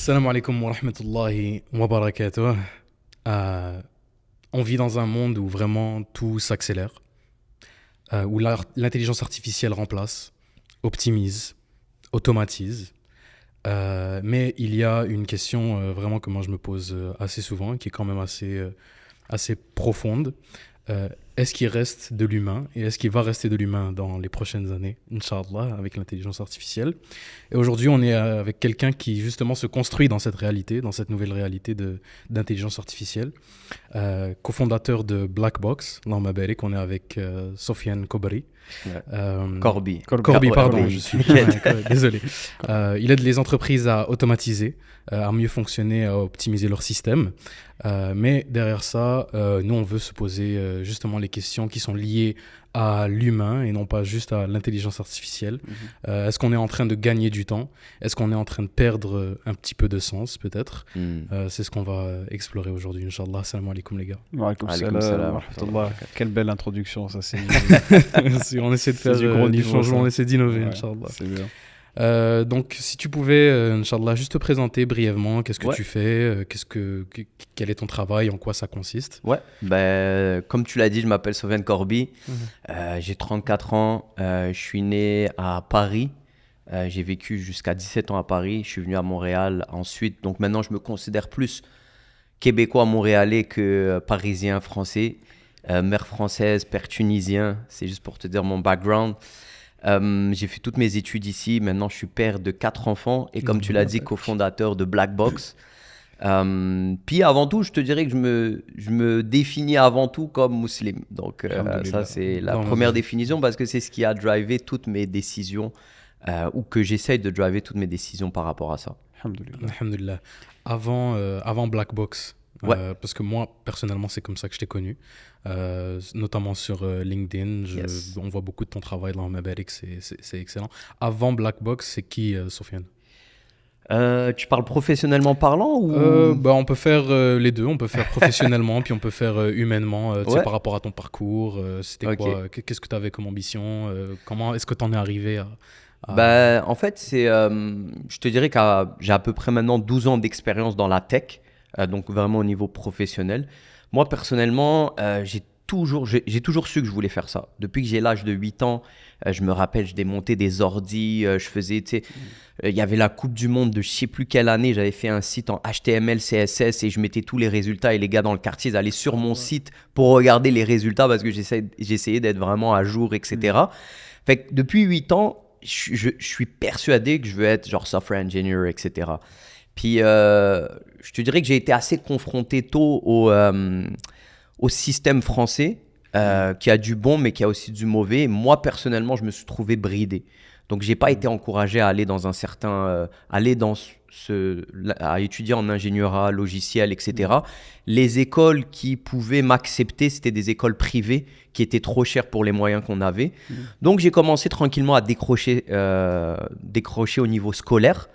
Salam alaikum wa rahmatullahi wa barakatuh. Euh, on vit dans un monde où vraiment tout s'accélère, où l'intelligence artificielle remplace, optimise, automatise. Mais il y a une question vraiment que moi je me pose assez souvent, qui est quand même assez profonde. Est-ce qu'il reste de l'humain et est-ce qu'il va rester de l'humain dans les prochaines années, Inch'Allah, avec l'intelligence artificielle? Et aujourd'hui, on est avec quelqu'un qui justement se construit dans cette réalité, dans cette nouvelle réalité d'intelligence artificielle. Cofondateur de Blackbox, dans Mabarik, on est avec Sofiane Kobari. Ouais. Corby, Corby, pardon, Corby. je suis désolé. Il aide les entreprises à automatiser, à mieux fonctionner, à optimiser leur système. Mais derrière ça, nous, on veut se poser justement les questions qui sont liées à l'humain et non pas juste à l'intelligence artificielle. Est-ce qu'on est en train de gagner du temps? Est-ce qu'on est en train de perdre un petit peu de sens, peut-être? C'est ce qu'on va explorer aujourd'hui, Inch'Allah. Salam alaikum, les gars. Wa alaikum Alaikum salam wa salam. rahmatullah. Quelle belle introduction, ça c'est. Merci, on essaie de C'est faire du gros du niveau, changement, ça. on essaie d'innover, Ouais, Inch'Allah. c'est bien. Donc, si tu pouvais, Inch'Allah, juste te présenter brièvement, qu'est-ce que Ouais. tu fais, quel est ton travail, en quoi ça consiste? Ouais, comme tu l'as dit, je m'appelle Sofiane Corby, j'ai 34 ans, je suis né à Paris, j'ai vécu jusqu'à 17 ans à Paris, je suis venu à Montréal ensuite, donc maintenant je me considère plus québécois montréalais que parisien français, mère française, père tunisien, c'est juste pour te dire mon background. J'ai fait toutes mes études ici, maintenant je suis père de 4 enfants et comme tu l'as dit, cofondateur de Blackbox. Puis avant tout, je te dirais que je me définis avant tout comme musulman. Donc Alhamdulillah. ça c'est la Non, première non. définition parce que c'est ce qui a drivé toutes mes décisions ou que j'essaye de driver toutes mes décisions par rapport à ça. Alhamdulillah. Alhamdulillah. Avant Blackbox, Ouais. parce que moi, personnellement, c'est comme ça que je t'ai connu, notamment sur LinkedIn. Yes. On voit beaucoup de ton travail dans Mabarik, c'est excellent. Avant Blackbox, c'est qui, Sofiane? Tu parles professionnellement parlant ou On peut faire les deux. On peut faire professionnellement, puis on peut faire humainement, tu sais, Ouais. par rapport à ton parcours. C'était Ok. quoi? Qu'est-ce que tu avais comme ambition? Comment est-ce que tu en es arrivé à... En fait, je te dirais que j'ai à peu près maintenant 12 ans d'expérience dans la tech, donc vraiment au niveau professionnel. Moi, personnellement, j'ai toujours su que je voulais faire ça. Depuis que j'ai l'âge de 8 ans, je me rappelle, je démontais des ordis, je faisais, tu sais, il y avait la Coupe du Monde de je sais plus quelle année, j'avais fait un site en HTML, CSS et je mettais tous les résultats et les gars dans le quartier, ils allaient sur mon site pour regarder les résultats parce que j'essayais d'être vraiment à jour, etc. Fait que depuis 8 ans, je suis persuadé que je veux être genre software engineer, etc. Puis, je te dirais que j'ai été assez confronté tôt au système français, qui a du bon, mais qui a aussi du mauvais. Et moi, personnellement, je me suis trouvé bridé. Donc, j'ai pas été encouragé à aller dans un certain... à étudier en ingénierie logiciel, etc. Les écoles qui pouvaient m'accepter, c'était des écoles privées qui étaient trop chères pour les moyens qu'on avait. Donc, j'ai commencé tranquillement à décrocher au niveau scolaire.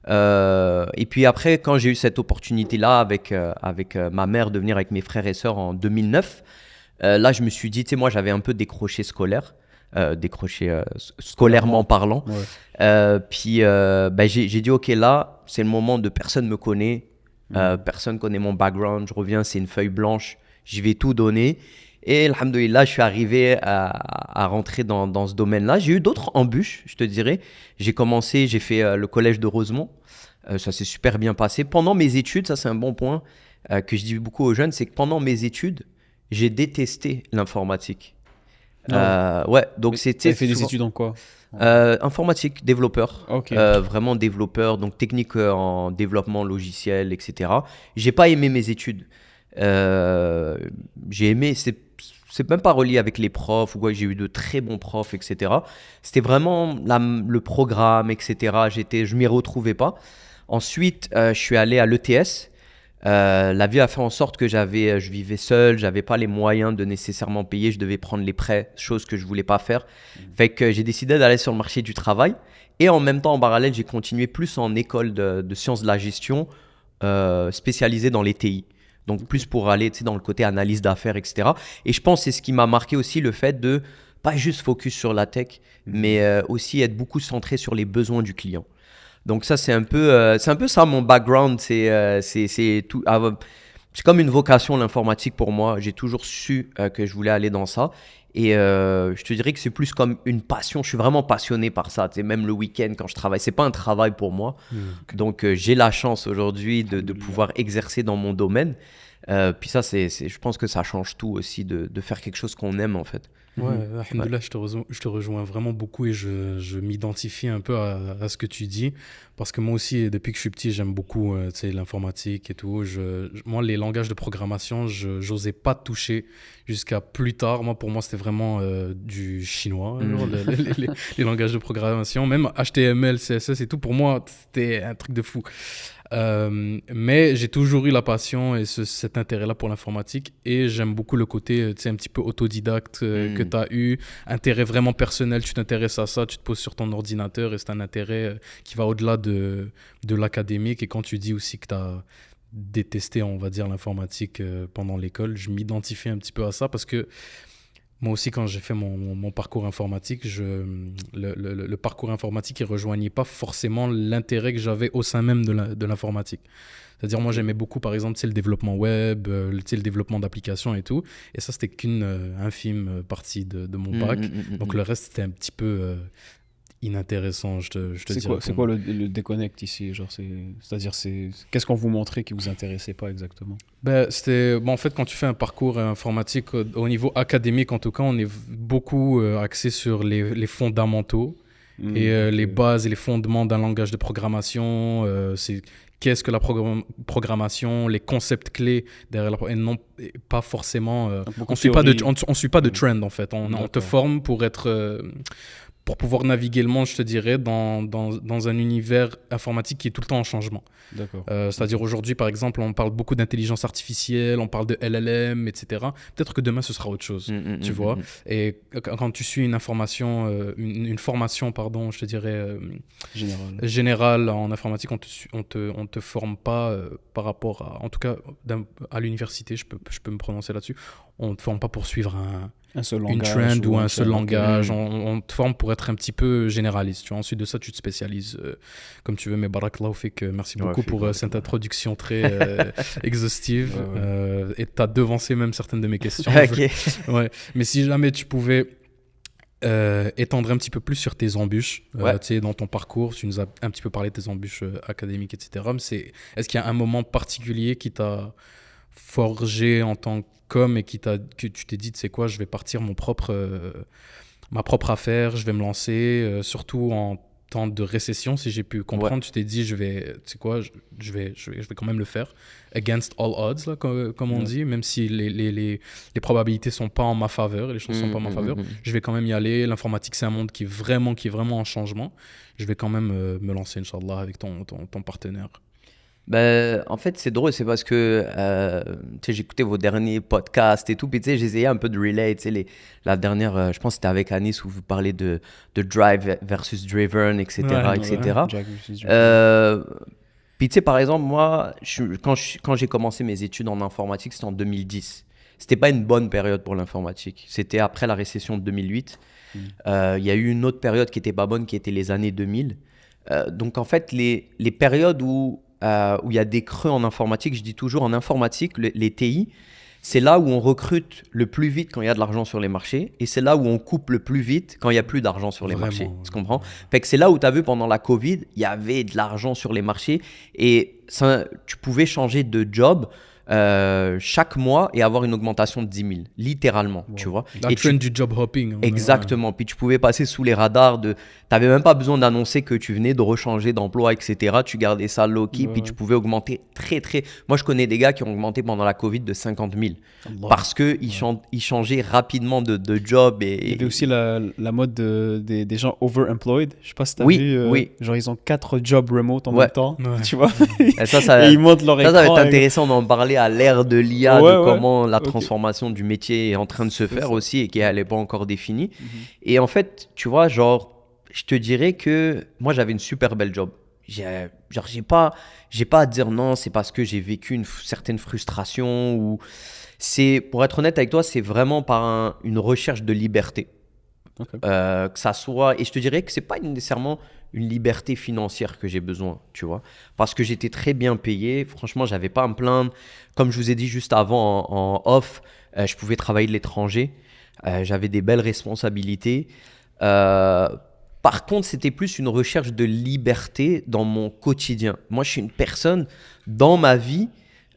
Et puis après, quand j'ai eu cette opportunité-là avec ma mère de venir avec mes frères et sœurs en 2009, là, je me suis dit, tu sais, moi, j'avais un peu décroché scolairement parlant. Ouais. J'ai dit, OK, là, c'est le moment de personne me connaît, personne connaît mon background, je reviens, c'est une feuille blanche, je vais tout donner. Et alhamdoulilah, je suis arrivé à rentrer dans ce domaine-là. J'ai eu d'autres embûches, je te dirais. J'ai fait le collège de Rosemont. Ça s'est super bien passé. Pendant mes études, ça c'est un bon point que je dis beaucoup aux jeunes, c'est que pendant mes études, j'ai détesté l'informatique. Ouais, donc Tu c'était as fait des souvent- études en quoi? informatique, développeur, Ok. vraiment développeur, donc technique en développement logiciel, etc. J'ai pas aimé mes études. J'ai aimé, c'est même pas relié avec les profs ou quoi, j'ai eu de très bons profs, etc. C'était vraiment le programme, etc. Je m'y retrouvais pas. Ensuite, je suis allé à l'ETS. La vie a fait en sorte que je vivais seul, j'avais pas les moyens de nécessairement payer, je devais prendre les prêts, chose que je voulais pas faire. Fait que j'ai décidé d'aller sur le marché du travail et en même temps, en parallèle, j'ai continué plus en école de sciences de la gestion, spécialisée dans les TI. Donc plus pour aller, tu sais, dans le côté analyse d'affaires, etc. Et je pense que c'est ce qui m'a marqué aussi, le fait de pas juste focus sur la tech, mais aussi être beaucoup centré sur les besoins du client. Donc ça, c'est un peu ça mon background. C'est tout. C'est comme une vocation l'informatique pour moi. J'ai toujours su que je voulais aller dans ça. Et je te dirais que c'est plus comme une passion. Je suis vraiment passionné par ça. Tu sais, même le week-end quand je travaille, c'est pas un travail pour moi. Donc j'ai la chance aujourd'hui de pouvoir exercer dans mon domaine. Puis ça, je pense que ça change tout aussi de faire quelque chose qu'on aime en fait. Ouais, alhamdoulilah, je te rejoins vraiment beaucoup et je m'identifie un peu à ce que tu dis parce que moi aussi, depuis que je suis petit, j'aime beaucoup tu sais, l'informatique et tout. Moi, les langages de programmation, j'osais pas toucher jusqu'à plus tard. Pour moi, c'était vraiment du chinois, genre, les langages de programmation. Même HTML, CSS et tout, pour moi, c'était un truc de fou. Mais j'ai toujours eu la passion et cet intérêt-là pour l'informatique et j'aime beaucoup le côté tu sais, un petit peu autodidacte que tu as eu, intérêt vraiment personnel, tu t'intéresses à ça, tu te poses sur ton ordinateur et c'est un intérêt qui va au-delà de l'académique. Et quand tu dis aussi que tu as détesté, on va dire, l'informatique pendant l'école, je m'identifie un petit peu à ça parce que moi aussi, quand j'ai fait mon parcours informatique, le parcours informatique ne rejoignait pas forcément l'intérêt que j'avais au sein même de l'informatique. C'est-à-dire, moi, j'aimais beaucoup, par exemple, le développement web, le développement d'applications et tout. Et ça, c'était qu'une infime partie de mon bac. Donc, le reste, c'était un petit peu inintéressant, je te dirais. C'est quoi le déconnect ici, genre, c'est-à-dire, qu'est-ce qu'on vous montrait qui vous intéressait pas exactement? En fait, quand tu fais un parcours informatique, au niveau académique en tout cas, on est beaucoup axé sur les fondamentaux et les bases et les fondements d'un langage de programmation. C'est qu'est-ce que la programmation, les concepts clés derrière et non pas forcément. On suit pas de trend en fait. On te forme pour être pour pouvoir naviguer le monde, je te dirais, dans un univers informatique qui est tout le temps en changement. D'accord. C'est-à-dire aujourd'hui, par exemple, on parle beaucoup d'intelligence artificielle, on parle de LLM, etc. Peut-être que demain, ce sera autre chose, tu vois. Et quand tu suis une formation, pardon, je te dirais, générale en informatique, on te forme pas par rapport à, en tout cas, à l'université, je peux me prononcer là-dessus, on te forme pas pour suivre une trend ou un seul langage. On te forme pour être un petit peu généraliste. Tu vois. Ensuite de ça, tu te spécialises comme tu veux. Mais barakallahu fik, merci beaucoup pour cette introduction très exhaustive. Et tu as devancé même certaines de mes questions. Mais si jamais tu pouvais étendre un petit peu plus sur tes embûches tu sais, dans ton parcours, tu nous as un petit peu parlé de tes embûches académiques, etc. Mais est-ce qu'il y a un moment particulier qui t'a forgé en tant qu'homme et que tu t'es dit, tu sais quoi, je vais partir ma propre affaire, je vais me lancer, surtout en temps de récession, si j'ai pu comprendre, tu t'es dit, je vais quand même le faire, against all odds, là, comme on dit, même si les probabilités sont pas en ma faveur, les chances sont pas en ma faveur, je vais quand même y aller. L'informatique, c'est un monde qui est vraiment en changement. Je vais quand même me lancer, Inch'Allah, avec ton partenaire. En fait, c'est drôle, c'est parce que j'écoutais vos derniers podcasts et tout, puis j'essayais un peu de relate. La dernière, je pense que c'était avec Anis où vous parlez de drive versus driven, etc. Puis par exemple, moi, quand j'ai commencé mes études en informatique, c'était en 2010. C'était pas une bonne période pour l'informatique. C'était après la récession de 2008. Il y a eu une autre période qui était pas bonne, qui était les années 2000. Donc en fait, les périodes où il y a des creux en informatique, je dis toujours en informatique, les TI, c'est là où on recrute le plus vite quand il y a de l'argent sur les marchés et c'est là où on coupe le plus vite quand il n'y a plus d'argent sur les marchés. Tu comprends? Fait que c'est là où tu as vu pendant la Covid, il y avait de l'argent sur les marchés et ça, tu pouvais changer de job chaque mois et avoir une augmentation de 10 000, littéralement, tu vois. La trend du job hopping. Exactement. Puis tu pouvais passer sous les radars tu n'avais même pas besoin d'annoncer que tu venais de rechanger d'emploi, etc. Tu gardais ça low-key, puis tu pouvais augmenter très. Moi, je connais des gars qui ont augmenté pendant la Covid de 50 000 parce qu'ils changeaient rapidement de job. Et il y avait aussi la mode des gens overemployed. Je sais pas si tu as vu. Genre, ils ont 4 jobs remote en même temps. Tu vois. Et ils montent leur écran. Ça va être intéressant d'en parler à l'ère de l'IA, de comment la transformation du métier est en train de se faire aussi et qu'elle n'est pas encore définie. Et en fait, tu vois, genre, je te dirais que moi, j'avais une super belle job. J'ai pas à dire non, c'est parce que j'ai vécu une certaine frustration ou pour être honnête avec toi, c'est vraiment par une recherche de liberté. Okay. Que ça soit... Et je te dirais que c'est pas nécessairement une liberté financière que j'ai besoin, tu vois. Parce que j'étais très bien payé. Franchement, j'avais pas à me plaindre. Comme je vous ai dit juste avant en off, je pouvais travailler de l'étranger. J'avais des belles responsabilités. Par contre, c'était plus une recherche de liberté dans mon quotidien. Moi, je suis une personne, dans ma vie,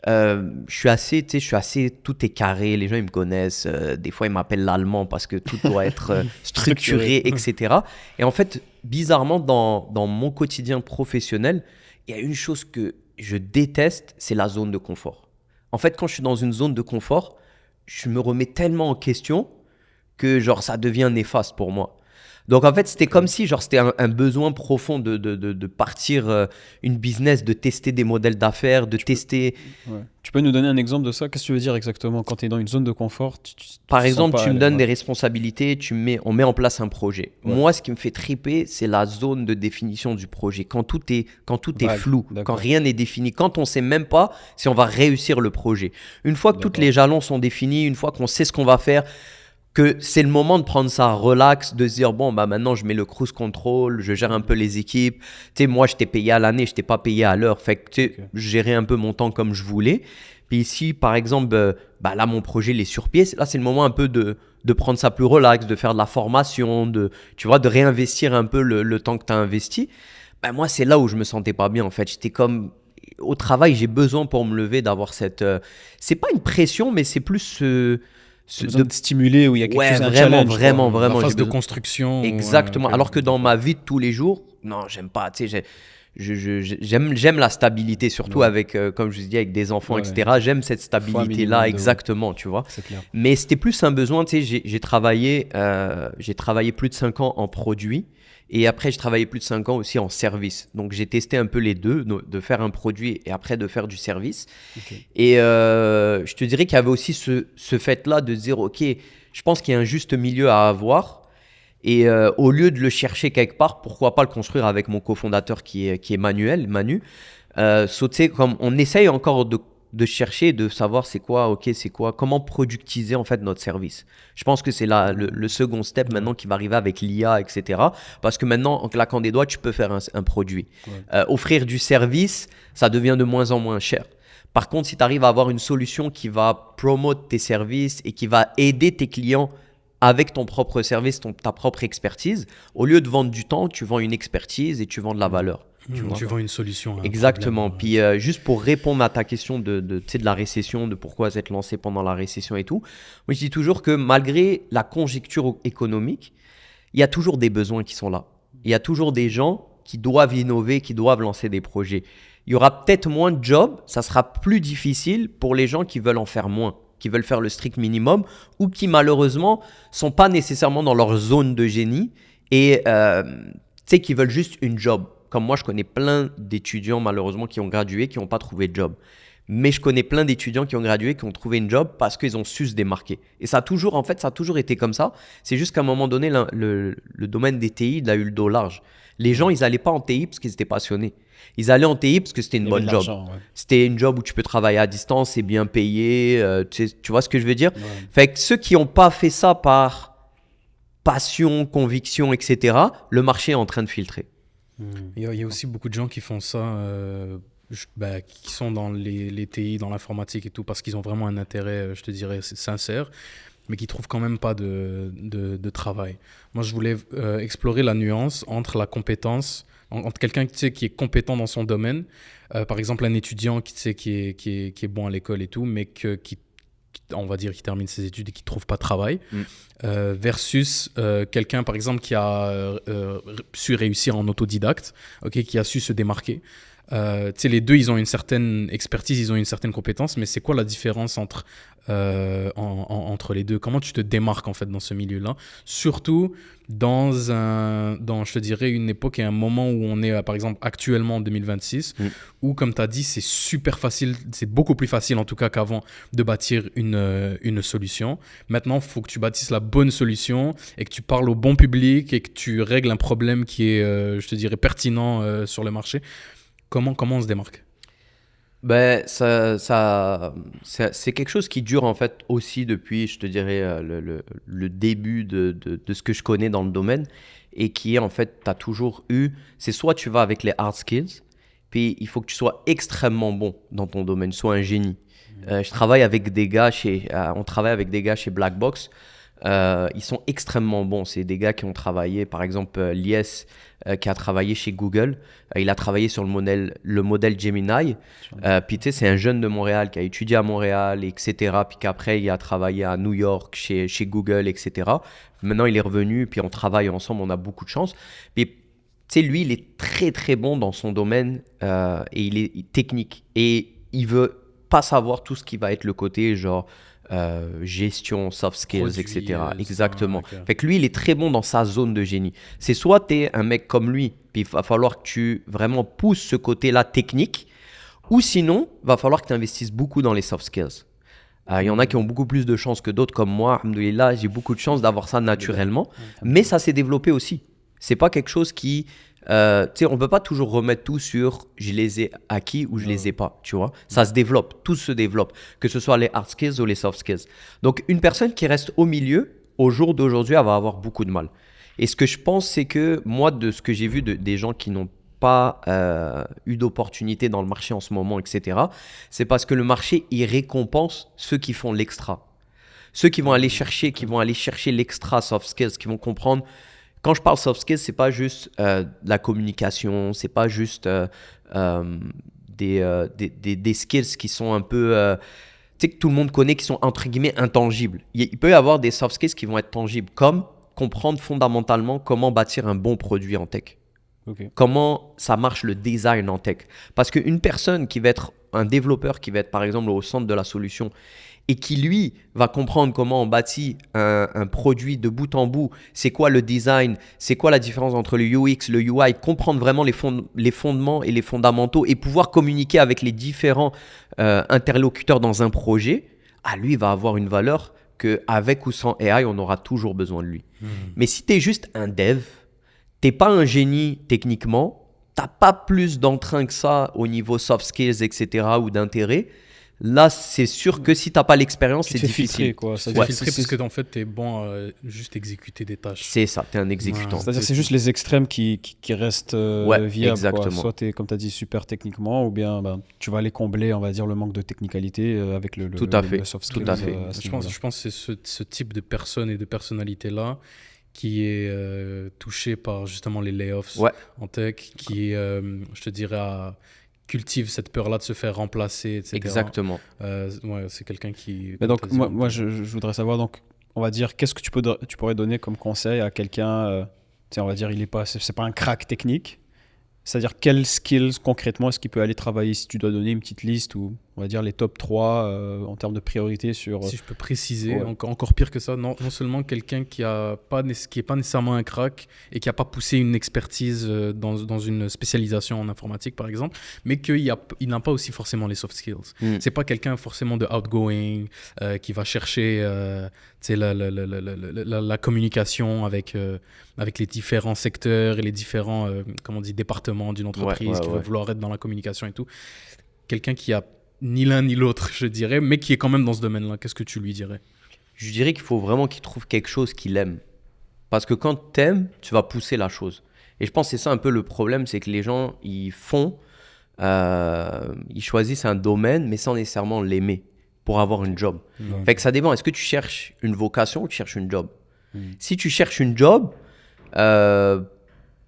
je suis assez, tout est carré, les gens ils me connaissent, des fois ils m'appellent l'allemand parce que tout doit être structuré, etc. Et en fait, bizarrement, dans mon quotidien professionnel, il y a une chose que je déteste, c'est la zone de confort. En fait, quand je suis dans une zone de confort, je me remets tellement en question que genre ça devient néfaste pour moi. Donc en fait, c'était comme si genre c'était un besoin profond de partir une business, de tester des modèles d'affaires, de tester... Tu peux nous donner un exemple de ça? Qu'est-ce que tu veux dire exactement quand tu es dans une zone de confort? Par exemple, tu me donnes des responsabilités, on met en place un projet. Ouais. Moi, ce qui me fait triper, c'est la zone de définition du projet. Quand tout est flou, quand rien n'est défini, quand on ne sait même pas si on va réussir le projet. Une fois que tous les jalons sont définis, une fois qu'on sait ce qu'on va faire, que c'est le moment de prendre ça relax, de se dire bon bah maintenant je mets le cruise control, je gère un peu les équipes. Tu sais, moi je t'ai payé à l'année, je t'ai pas payé à l'heure, fait que tu sais, je gérais un peu mon temps comme je voulais. Puis ici par exemple, là mon projet il est sur pied, là c'est le moment un peu de prendre ça plus relax, de faire de la formation, tu vois, de réinvestir un peu le temps que tu as investi. Moi c'est là où je me sentais pas bien en fait, j'étais comme au travail, j'ai besoin pour me lever d'avoir cette c'est pas une pression mais c'est plus de stimuler où il y a quelque chose, un vraiment, challenge, vraiment. La phase de construction. Exactement. Alors que dans ma vie de tous les jours, non, j'aime pas. Tu sais, j'aime la stabilité, surtout avec, comme je vous dis, avec des enfants, etc. J'aime cette stabilité-là, exactement, tu vois. C'est clair. Mais c'était plus un besoin. Tu sais, j'ai travaillé plus de 5 ans en produit. Et après, j'ai travaillé plus de 5 ans aussi en service. Donc, j'ai testé un peu les deux, de faire un produit et après de faire du service. Okay. Et je te dirais qu'il y avait aussi ce fait-là de dire, OK, je pense qu'il y a un juste milieu à avoir. Et au lieu de le chercher quelque part, pourquoi pas le construire avec mon cofondateur qui est Manu. Sauter comme on essaye encore de chercher, de savoir c'est quoi, comment productiser en fait notre service. Je pense que c'est le second step maintenant qui va arriver avec l'IA, etc. Parce que maintenant, en claquant des doigts, tu peux faire un produit. Offrir du service, ça devient de moins en moins cher. Par contre, si tu arrives à avoir une solution qui va promouvoir tes services et qui va aider tes clients avec ton propre service, ta propre expertise, au lieu de vendre du temps, tu vends une expertise et tu vends de la valeur. Tu vends une solution. Exactement. Puis juste pour répondre à ta question de la récession, de pourquoi s'être lancé pendant la récession et tout, moi je dis toujours que malgré la conjoncture économique, il y a toujours des besoins qui sont là. Il y a toujours des gens qui doivent innover, qui doivent lancer des projets. Il y aura peut-être moins de jobs, ça sera plus difficile pour les gens qui veulent en faire moins, qui veulent faire le strict minimum ou qui malheureusement sont pas nécessairement dans leur zone de génie et qui veulent juste une job. Comme moi, je connais plein d'étudiants, malheureusement, qui ont gradué, qui n'ont pas trouvé de job. Mais je connais plein d'étudiants qui ont gradué, qui ont trouvé une job parce qu'ils ont su se démarquer. Et ça a toujours été comme ça. C'est juste qu'à un moment donné, le domaine des TI, il a eu le dos large. Les gens, ils n'allaient pas en TI parce qu'ils étaient passionnés. Ils allaient en TI parce que c'était une bonne job. C'était une job où tu peux travailler à distance, c'est bien payé. Tu vois ce que je veux dire ? Fait que ceux qui n'ont pas fait ça par passion, conviction, etc., le marché est en train de filtrer. Il y a aussi beaucoup de gens qui font ça, qui sont dans les TI, dans l'informatique et tout, parce qu'ils ont vraiment un intérêt, je te dirais, sincère, mais qui ne trouvent quand même pas de travail. Moi, je voulais explorer la nuance entre la compétence, entre quelqu'un qui est compétent dans son domaine, par exemple un étudiant qui est bon à l'école et tout, mais on va dire qui termine ses études et qui ne trouve pas de travail, versus quelqu'un, par exemple, qui a su réussir en autodidacte, qui a su se démarquer. Les deux, ils ont une certaine expertise, ils ont une certaine compétence, mais c'est quoi la différence entre les deux ? Comment tu te démarques en fait dans ce milieu-là ? Surtout dans je te dirais, une époque et un moment où on est, par exemple, actuellement en 2026, où, comme tu as dit, c'est super facile, c'est beaucoup plus facile en tout cas qu'avant de bâtir une solution. Maintenant, il faut que tu bâtisses la bonne solution et que tu parles au bon public et que tu règles un problème qui est, je te dirais, pertinent sur le marché. Comment on se démarque ? C'est quelque chose qui dure en fait aussi depuis, je te dirais, le début de ce que je connais dans le domaine et qui est en fait, tu as toujours eu, c'est soit tu vas avec les hard skills, puis il faut que tu sois extrêmement bon dans ton domaine, sois un génie. Je travaille avec des gars on travaille avec des gars chez Blackbox. Ils sont extrêmement bons. C'est des gars qui ont travaillé, par exemple, Lies, qui a travaillé chez Google. Il a travaillé sur le modèle Gemini. Puis tu sais, c'est un jeune de Montréal qui a étudié à Montréal, etc. Puis qu'après, il a travaillé à New York, chez Google, etc. Maintenant, il est revenu, puis on travaille ensemble, on a beaucoup de chance. Puis tu sais, lui, il est très, très bon dans son domaine et il est technique. Et il veut pas savoir tout ce qui va être le côté genre gestion, soft skills, produit, etc. Exactement. Okay. Fait que lui, il est très bon dans sa zone de génie. C'est soit tu es un mec comme lui, puis il va falloir que tu vraiment pousses ce côté-là technique, ou sinon, il va falloir que tu investisses beaucoup dans les soft skills. Il y en a qui ont beaucoup plus de chance que d'autres, comme moi. Alhamdoulilah, j'ai beaucoup de chance d'avoir ça naturellement, mais ça s'est développé aussi. C'est pas quelque chose qui... tu sais, on peut pas toujours remettre tout sur je les ai acquis ou je les ai pas, tu vois. Ça se développe, tout se développe, que ce soit les hard skills ou les soft skills. Donc, une personne qui reste au milieu, au jour d'aujourd'hui, elle va avoir beaucoup de mal. Et ce que je pense, c'est que moi, de ce que j'ai vu des gens qui n'ont pas eu d'opportunité dans le marché en ce moment, etc., c'est parce que le marché, il récompense ceux qui font l'extra. Ceux qui vont aller chercher l'extra soft skills, qui vont comprendre. Quand je parle soft skills, c'est pas juste la communication, c'est pas juste des skills qui sont un peu, tu sais, que tout le monde connaît, qui sont entre guillemets intangibles. Il peut y avoir des soft skills qui vont être tangibles, comme comprendre fondamentalement comment bâtir un bon produit en tech. Okay. Comment ça marche le design en tech. Parce qu'une personne qui va être un développeur, qui va être par exemple au centre de la solution, et qui, lui, va comprendre comment on bâtit un produit de bout en bout, c'est quoi le design, c'est quoi la différence entre le UX, le UI, comprendre vraiment les fondements et les fondamentaux et pouvoir communiquer avec les différents interlocuteurs dans un projet, lui, il va avoir une valeur qu'avec ou sans AI, on aura toujours besoin de lui. Mais si tu es juste un dev, tu n'es pas un génie techniquement, tu n'as pas plus d'entrain que ça au niveau soft skills, etc. ou d'intérêt. Là, c'est sûr que si tu n'as pas l'expérience, c'est difficile. Filtrer, quoi. Ça filtrer parce que en fait, tu es bon à juste exécuter des tâches. C'est ça, tu es un exécutant. C'est-à-dire que c'est juste les extrêmes qui restent viables. Exactement. Soit tu es, comme tu as dit, super techniquement, ou bien tu vas aller combler, on va dire, le manque de technicalité avec le soft skills. Tout à fait. Je pense que c'est ce type de personne et de personnalité-là qui est touché par justement les layoffs en tech, qui, je te dirais, cultive cette peur-là de se faire remplacer, etc. Exactement. C'est quelqu'un qui... Mais donc, moi je voudrais savoir, donc, on va dire, qu'est-ce que tu pourrais donner comme conseil à quelqu'un, on va dire, c'est pas un crack technique. C'est-à-dire, quelles skills concrètement est-ce qu'il peut aller travailler si tu dois donner une petite liste ou on va dire les top 3 en termes de priorité sur... Si je peux préciser, encore pire que ça, non seulement quelqu'un qui n'est pas nécessairement un crack et qui n'a pas poussé une expertise dans une spécialisation en informatique par exemple, mais qu'il n'a pas aussi forcément les soft skills. C'est pas quelqu'un forcément de outgoing qui va chercher la communication avec les différents secteurs et les différents départements d'une entreprise qui va vouloir être dans la communication et tout. Quelqu'un qui a ni l'un ni l'autre, je dirais, mais qui est quand même dans ce domaine-là. Qu'est-ce que tu lui dirais ? Je dirais qu'il faut vraiment qu'il trouve quelque chose qu'il aime. Parce que quand tu aimes, tu vas pousser la chose. Et je pense que c'est ça un peu le problème, c'est que les gens, ils choisissent un domaine, mais sans nécessairement l'aimer pour avoir une job. Fait que ça dépend. Est-ce que tu cherches une vocation ou tu cherches une job ? Si tu cherches une job,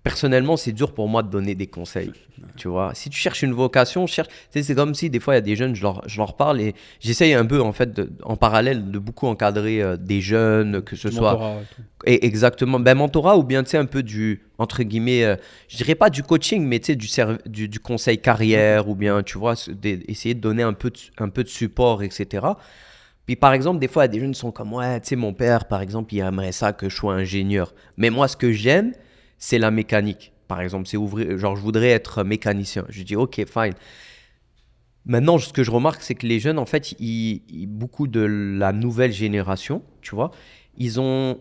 personnellement, c'est dur pour moi de donner des conseils. Tu vois, si tu cherches une vocation, c'est comme si des fois il y a des jeunes, je leur parle et j'essaye un peu en fait en parallèle de beaucoup encadrer des jeunes, que ce soit exactement mentorat ou bien tu sais un peu du entre guillemets, je dirais pas du coaching, mais tu sais du conseil carrière ou bien tu vois essayer de donner un peu de support, etc. Puis par exemple, des fois, il y a des jeunes qui sont comme ouais, tu sais, mon père par exemple, il aimerait ça que je sois ingénieur. Mais moi, ce que j'aime, c'est la mécanique. Par exemple, c'est ouvrir, genre je voudrais être mécanicien. Je dis ok, fine. Maintenant, ce que je remarque, c'est que les jeunes, en fait, beaucoup de la nouvelle génération, tu vois, ils ont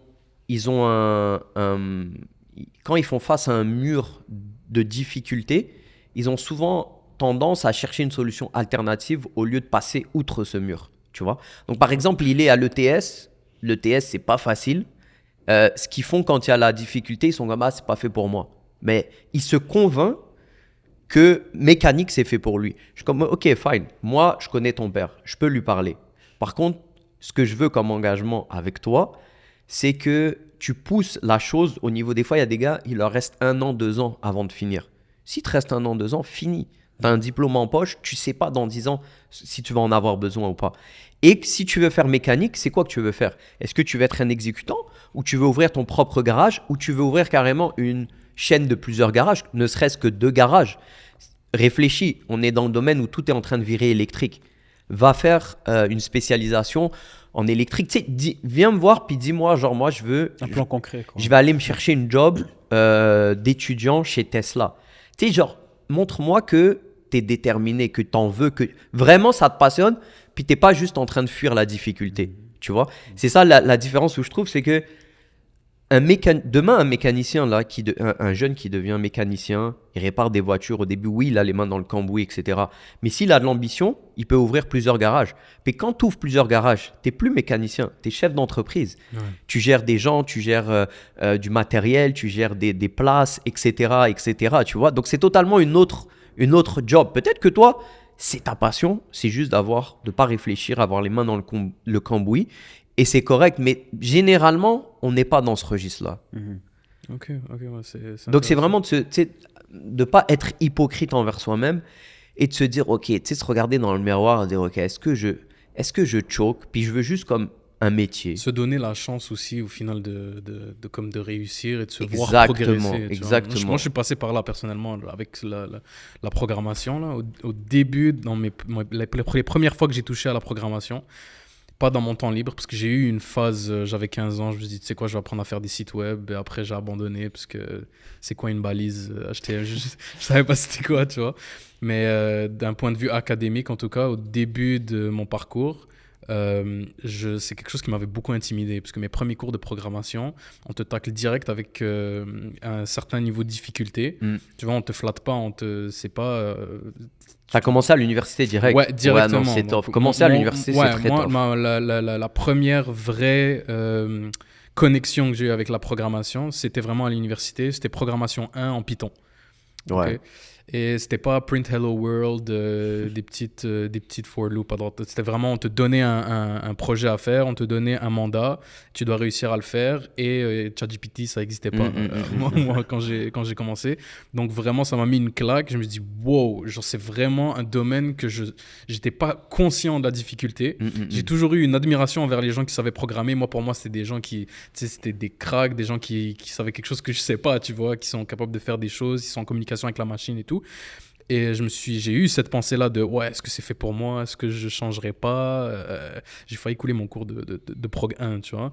quand ils font face à un mur de difficultés, ils ont souvent tendance à chercher une solution alternative au lieu de passer outre ce mur, tu vois. Donc, par exemple, il est à l'ETS. L'ETS, c'est pas facile. Ce qu'ils font quand il y a la difficulté, ils sont comme, ah, c'est pas fait pour moi. Mais il se convainc que mécanique, c'est fait pour lui. Je suis comme, ok, fine. Moi, je connais ton père. Je peux lui parler. Par contre, ce que je veux comme engagement avec toi, c'est que tu pousses la chose au niveau. Des fois, il y a des gars, il leur reste 1 an, 2 ans avant de finir. Si te reste 1 an, 2 ans, fini. Tu as un diplôme en poche, tu sais pas dans 10 ans si tu vas en avoir besoin ou pas. Et si tu veux faire mécanique, c'est quoi que tu veux faire? Est-ce que tu veux être un exécutant ou tu veux ouvrir ton propre garage ou tu veux ouvrir carrément une chaîne de plusieurs garages, ne serait-ce que 2 garages? Réfléchis, on est dans le domaine où tout est en train de virer électrique. Va faire une spécialisation en électrique. Tu sais, viens me voir puis dis-moi, genre moi je veux… Un plan concret, quoi. Je vais aller me chercher une job d'étudiant chez Tesla. Tu sais, genre, montre-moi que tu es déterminé, que tu en veux, que vraiment ça te passionne, puis tu n'es pas juste en train de fuir la difficulté. Tu vois? C'est ça la différence où je trouve, c'est que demain, un mécanicien, là, un jeune qui devient mécanicien, il répare des voitures. Au début, oui, il a les mains dans le cambouis, etc. Mais s'il a de l'ambition, il peut ouvrir plusieurs garages. Puis quand tu ouvres plusieurs garages, tu n'es plus mécanicien, tu es chef d'entreprise. Ouais. Tu gères des gens, tu gères du matériel, tu gères des places, etc., etc. Tu vois? Donc, c'est totalement une autre job. Peut-être que toi, c'est ta passion, c'est juste de ne pas réfléchir, avoir les mains dans le cambouis. Et c'est correct, mais généralement, on n'est pas dans ce registre-là. Ok, ouais, c'est donc, c'est vraiment de ne pas être hypocrite envers soi-même et de se dire, ok, tu sais, se regarder dans le miroir et dire, ok, est-ce que je choke? Puis je veux juste comme un métier. Se donner la chance aussi, au final, de réussir et de se voir progresser. Exactement. Moi, je suis passé par là, personnellement, avec la programmation. Là. Au début, dans les premières fois que j'ai touché à la programmation, pas dans mon temps libre, parce que j'ai eu une phase, j'avais 15 ans, je me suis dit, tu sais quoi, je vais apprendre à faire des sites web, et après j'ai abandonné, parce que c'est quoi une balise HTML, je savais pas c'était quoi, tu vois. Mais d'un point de vue académique, en tout cas, au début de mon parcours, c'est quelque chose qui m'avait beaucoup intimidé, parce que mes premiers cours de programmation, on te tacle direct avec un certain niveau de difficulté. Tu vois, on te flatte pas, c'est pas… Tu as commencé à l'université direct? Ouais, directement. Ouais, non, c'est tough. Commencer à l'université, c'est très tough. La première vraie connexion que j'ai eue avec la programmation, c'était vraiment à l'université. C'était programmation 1 en Python. Ouais. Okay. Et c'était pas print hello world, des petites for loop à droite. C'était vraiment, on te donnait un projet à faire, on te donnait un mandat, tu dois réussir à le faire. Et ChatGPT, ça n'existait pas moi quand j'ai commencé. Donc vraiment, ça m'a mis une claque. Je me suis dit, wow, genre, c'est vraiment un domaine que j'étais pas conscient de la difficulté. J'ai toujours eu une admiration envers les gens qui savaient programmer. Moi, pour moi, c'était des gens qui, tu sais, c'était des cracks, des gens qui savaient quelque chose que je sais pas, tu vois, qui sont capables de faire des choses, qui sont en communication avec la machine et tout. Et j'ai eu cette pensée-là de ouais, est-ce que c'est fait pour moi? Est-ce que je changerai pas? J'ai failli couler mon cours de prog 1, tu vois.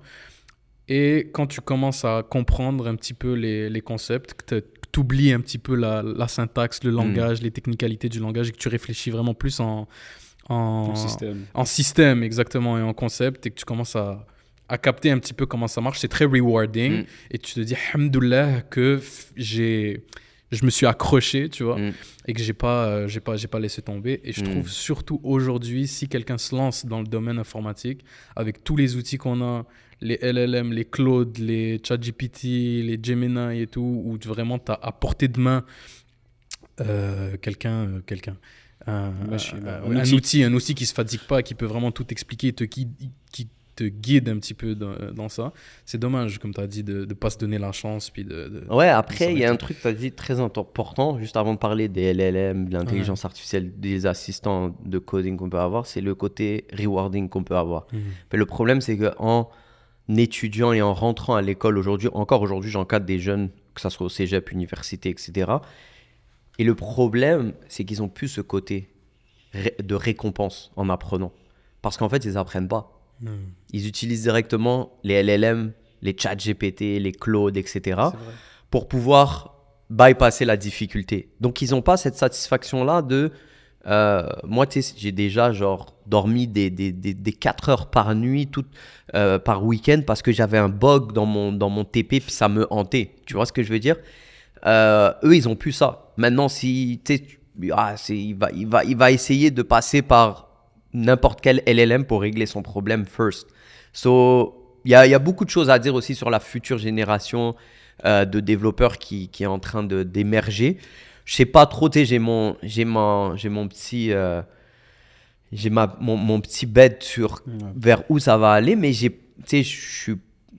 Et quand tu commences à comprendre un petit peu les concepts, que tu oublies un petit peu la syntaxe, le langage, les technicalités du langage, et que tu réfléchis vraiment plus en système, exactement, et en concept, et que tu commences à capter un petit peu comment ça marche, c'est très rewarding. Et tu te dis, alhamdoulilah, que je me suis accroché, tu vois, et que j'ai pas laissé tomber. Et je trouve surtout aujourd'hui, si quelqu'un se lance dans le domaine informatique, avec tous les outils qu'on a, les LLM, les Claude, les ChatGPT, les Gemini et tout, où vraiment tu as à portée de main un outil qui se fatigue pas, qui peut vraiment tout expliquer, qui te guide un petit peu dans ça. C'est dommage, comme tu as dit, de ne pas se donner la chance. Puis ouais, après, il y a un truc que tu as dit très important, juste avant de parler des LLM, de l'intelligence artificielle, des assistants de coding qu'on peut avoir, c'est le côté rewarding qu'on peut avoir. Mais le problème, c'est qu'en étudiant et en rentrant à l'école aujourd'hui, j'encadre des jeunes, que ce soit au cégep, université, etc. Et le problème, c'est qu'ils n'ont plus ce côté de récompense en apprenant. Parce qu'en fait, ils n'apprennent pas. Ils utilisent directement les LLM, les ChatGPT, les Claude, etc. pour pouvoir bypasser la difficulté. Donc, ils n'ont pas cette satisfaction-là de… moi, tu sais, j'ai déjà dormi des 4 heures par nuit, par week-end, parce que j'avais un bug dans mon TP, puis ça me hantait. Tu vois ce que je veux dire? Eux, ils n'ont plus ça. Maintenant, si il va essayer de passer par n'importe quel LLM pour régler son problème first. So, il y a beaucoup de choses à dire aussi sur la future génération de développeurs qui est en train d'émerger. Je sais pas trop, tu sais, j'ai mon petit mon petit bet sur vers où ça va aller, mais il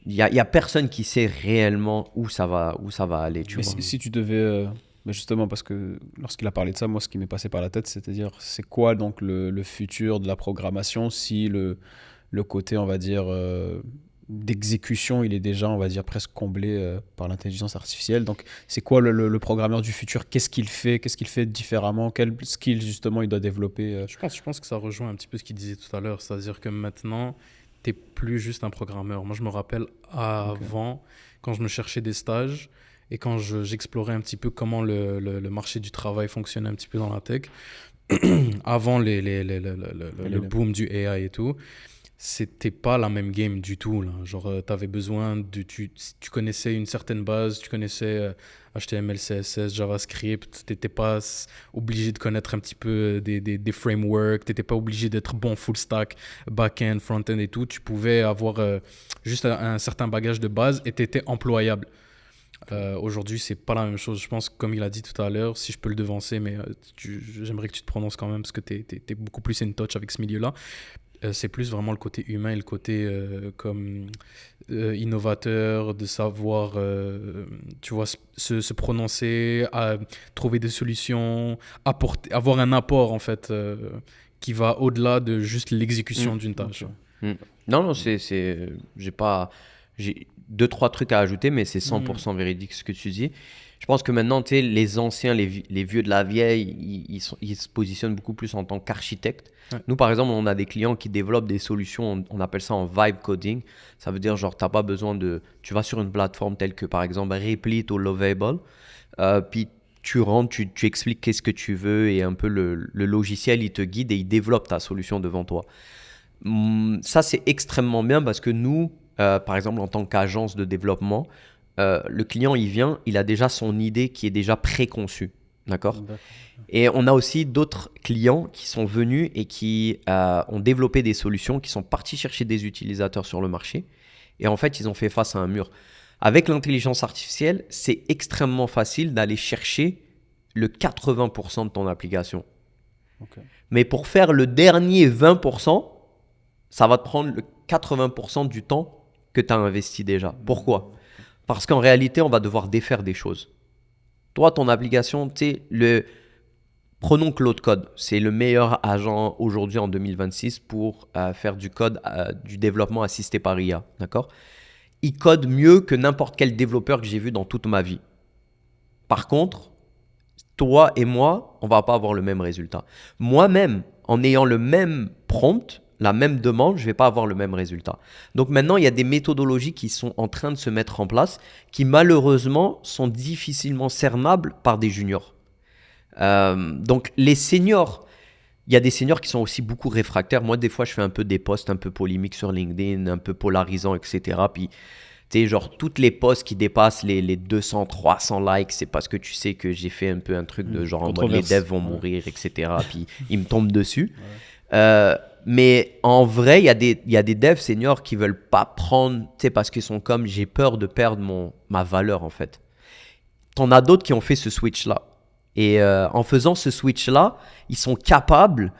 y a personne qui sait réellement où ça va aller, tu Mais vois. si tu devais, mais justement, parce que lorsqu'il a parlé de ça, moi, ce qui m'est passé par la tête, c'est-à-dire, c'est quoi donc le futur de la programmation si le côté, on va dire, d'exécution, il est déjà, on va dire, presque comblé par l'intelligence artificielle. Donc, c'est quoi le programmeur du futur? Qu'est-ce qu'il fait? Qu'est-ce qu'il fait différemment? Quel skill, justement, il doit développer Je pense que ça rejoint un petit peu ce qu'il disait tout à l'heure. C'est-à-dire que maintenant, tu n'es plus juste un programmeur. Moi, je me rappelle avant, quand je me cherchais des stages et quand j'explorais un petit peu comment le marché du travail fonctionnait un petit peu dans la tech, avant le boom du AI et tout, c'était pas la même game du tout, là. Genre, t'avais besoin tu connaissais une certaine base, tu connaissais HTML, CSS, JavaScript, t'étais pas obligé de connaître un petit peu des frameworks, t'étais pas obligé d'être bon full stack, back-end, front-end et tout. Tu pouvais avoir juste un certain bagage de base et t'étais employable. Aujourd'hui, c'est pas la même chose. Je pense, comme il a dit tout à l'heure, si je peux le devancer, mais j'aimerais que tu te prononces quand même parce que t'es beaucoup plus in touch avec ce milieu-là. C'est plus vraiment le côté humain et le côté innovateur, de savoir, tu vois, se prononcer, trouver des solutions, avoir un apport en fait qui va au-delà de juste l'exécution d'une tâche. Non, j'ai 2-3 trucs à ajouter, mais c'est 100% véridique ce que tu dis. Je pense que maintenant, tu sais, les anciens, les vieux de la vieille, ils se positionnent beaucoup plus en tant qu'architectes. Ouais. Nous, par exemple, on a des clients qui développent des solutions, on appelle ça en vibe coding. Ça veut dire, genre, tu n'as pas besoin tu vas sur une plateforme telle que, par exemple, Replit ou Lovable, puis tu rentres, tu expliques qu'est-ce que tu veux et un peu le logiciel, il te guide et il développe ta solution devant toi. Ça, c'est extrêmement bien parce que nous, par exemple, en tant qu'agence de développement, le client, il vient, il a déjà son idée qui est déjà préconçue. D'accord. Et on a aussi d'autres clients qui sont venus et qui ont développé des solutions, qui sont partis chercher des utilisateurs sur le marché. Et en fait, ils ont fait face à un mur. Avec l'intelligence artificielle, c'est extrêmement facile d'aller chercher le 80% de ton application. Okay. Mais pour faire le dernier 20%, ça va te prendre le 80% du temps que tu as investi déjà. Pourquoi ? Parce qu'en réalité, on va devoir défaire des choses. Toi, ton application, tu sais, prenons Claude Code. C'est le meilleur agent aujourd'hui en 2026 pour faire du code, du développement assisté par IA. D'accord ? Il code mieux que n'importe quel développeur que j'ai vu dans toute ma vie. Par contre, toi et moi, on ne va pas avoir le même résultat. Moi-même, en ayant le même prompt, la même demande, je ne vais pas avoir le même résultat. Donc maintenant, il y a des méthodologies qui sont en train de se mettre en place qui malheureusement sont difficilement cernables par des juniors. Donc les seniors, il y a des seniors qui sont aussi beaucoup réfractaires. Moi, des fois, je fais un peu des posts un peu polémiques sur LinkedIn, un peu polarisants, etc. Puis, tu sais, genre, toutes les posts qui dépassent les 200, 300 likes, c'est parce que tu sais que j'ai fait un peu un truc de genre, en mode, les devs vont mourir, etc. Puis, ils me tombent dessus. Mais en vrai, il y a des devs seniors qui veulent pas prendre, tu sais, parce qu'ils sont comme, j'ai peur de perdre ma valeur, en fait. T'en as d'autres qui ont fait ce switch-là. Et en faisant ce switch-là, ils sont capables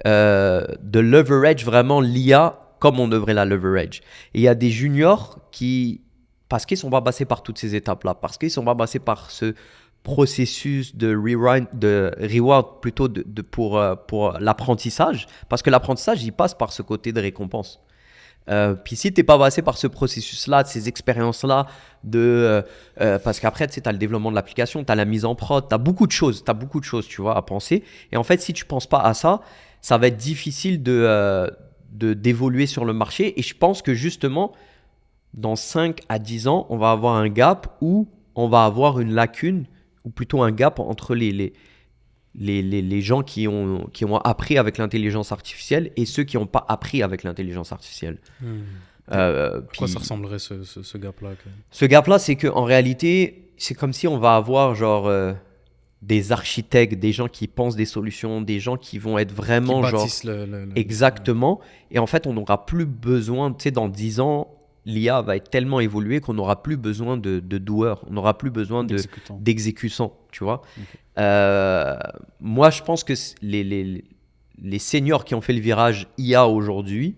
de leverage vraiment l'IA comme on devrait la leverage. Et il y a des juniors qui, parce qu'ils ne sont pas passés par toutes ces étapes-là, parce qu'ils ne sont pas passés par ce processus de reward plutôt pour l'apprentissage, parce que l'apprentissage, il passe par ce côté de récompense. Puis si tu n'es pas passé par ce processus-là, de ces expériences-là, parce qu'après, tu sais, tu as le développement de l'application, tu as la mise en prod, tu as beaucoup de choses, tu vois, à penser. Et en fait, si tu ne penses pas à ça, ça va être difficile d'évoluer sur le marché. Et je pense que justement, dans 5 à 10 ans, on va avoir un gap où on va avoir une lacune, ou plutôt un gap entre les gens qui ont appris avec l'intelligence artificielle et ceux qui n'ont pas appris avec l'intelligence artificielle. À quoi ça ressemblerait ce gap-là? Ce gap-là, c'est qu'en réalité, c'est comme si on va avoir genre des architectes, des gens qui pensent des solutions, des gens qui vont être vraiment Qui genre... bâtissent Exactement. Et en fait, on n'aura plus besoin, tu sais, dans 10 ans, l'IA va être tellement évoluée qu'on n'aura plus besoin de doueurs, on n'aura plus besoin D'exécutant. d'exécutants, tu vois. Ok. Moi, je pense que les seniors qui ont fait le virage IA aujourd'hui,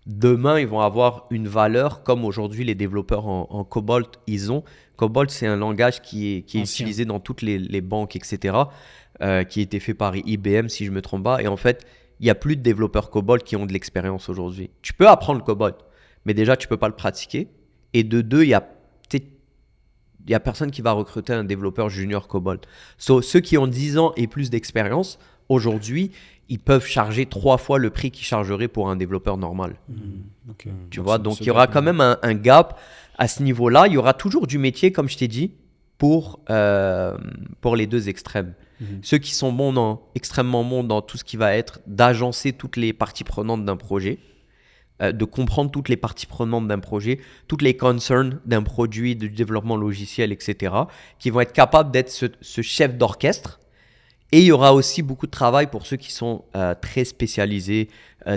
demain, ils vont avoir une valeur comme aujourd'hui les développeurs en Cobalt, ils ont. Cobalt, c'est un langage qui est Ancien. utilisé dans toutes les banques, etc., qui a été fait par IBM, si je ne me trompe pas. Et en fait, il n'y a plus de développeurs Cobalt qui ont de l'expérience aujourd'hui. Tu peux apprendre le Cobalt, mais déjà, tu ne peux pas le pratiquer. Et de deux, il y a personne qui va recruter un développeur junior Cobalt. So, ceux qui ont 10 ans et plus d'expérience, aujourd'hui, ils peuvent charger 3 fois le prix qu'ils chargeraient pour un développeur normal. Ok. Tu vois, donc il y aura quand même un gap à ce niveau-là. Il y aura toujours du métier, comme je t'ai dit, pour les deux extrêmes. Ceux qui sont extrêmement bons dans tout ce qui va être d'agencer toutes les parties prenantes d'un projet, de comprendre toutes les parties prenantes d'un projet, toutes les concerns d'un produit, du développement logiciel, etc., qui vont être capables d'être ce chef d'orchestre. Et il y aura aussi beaucoup de travail pour ceux qui sont très spécialisés,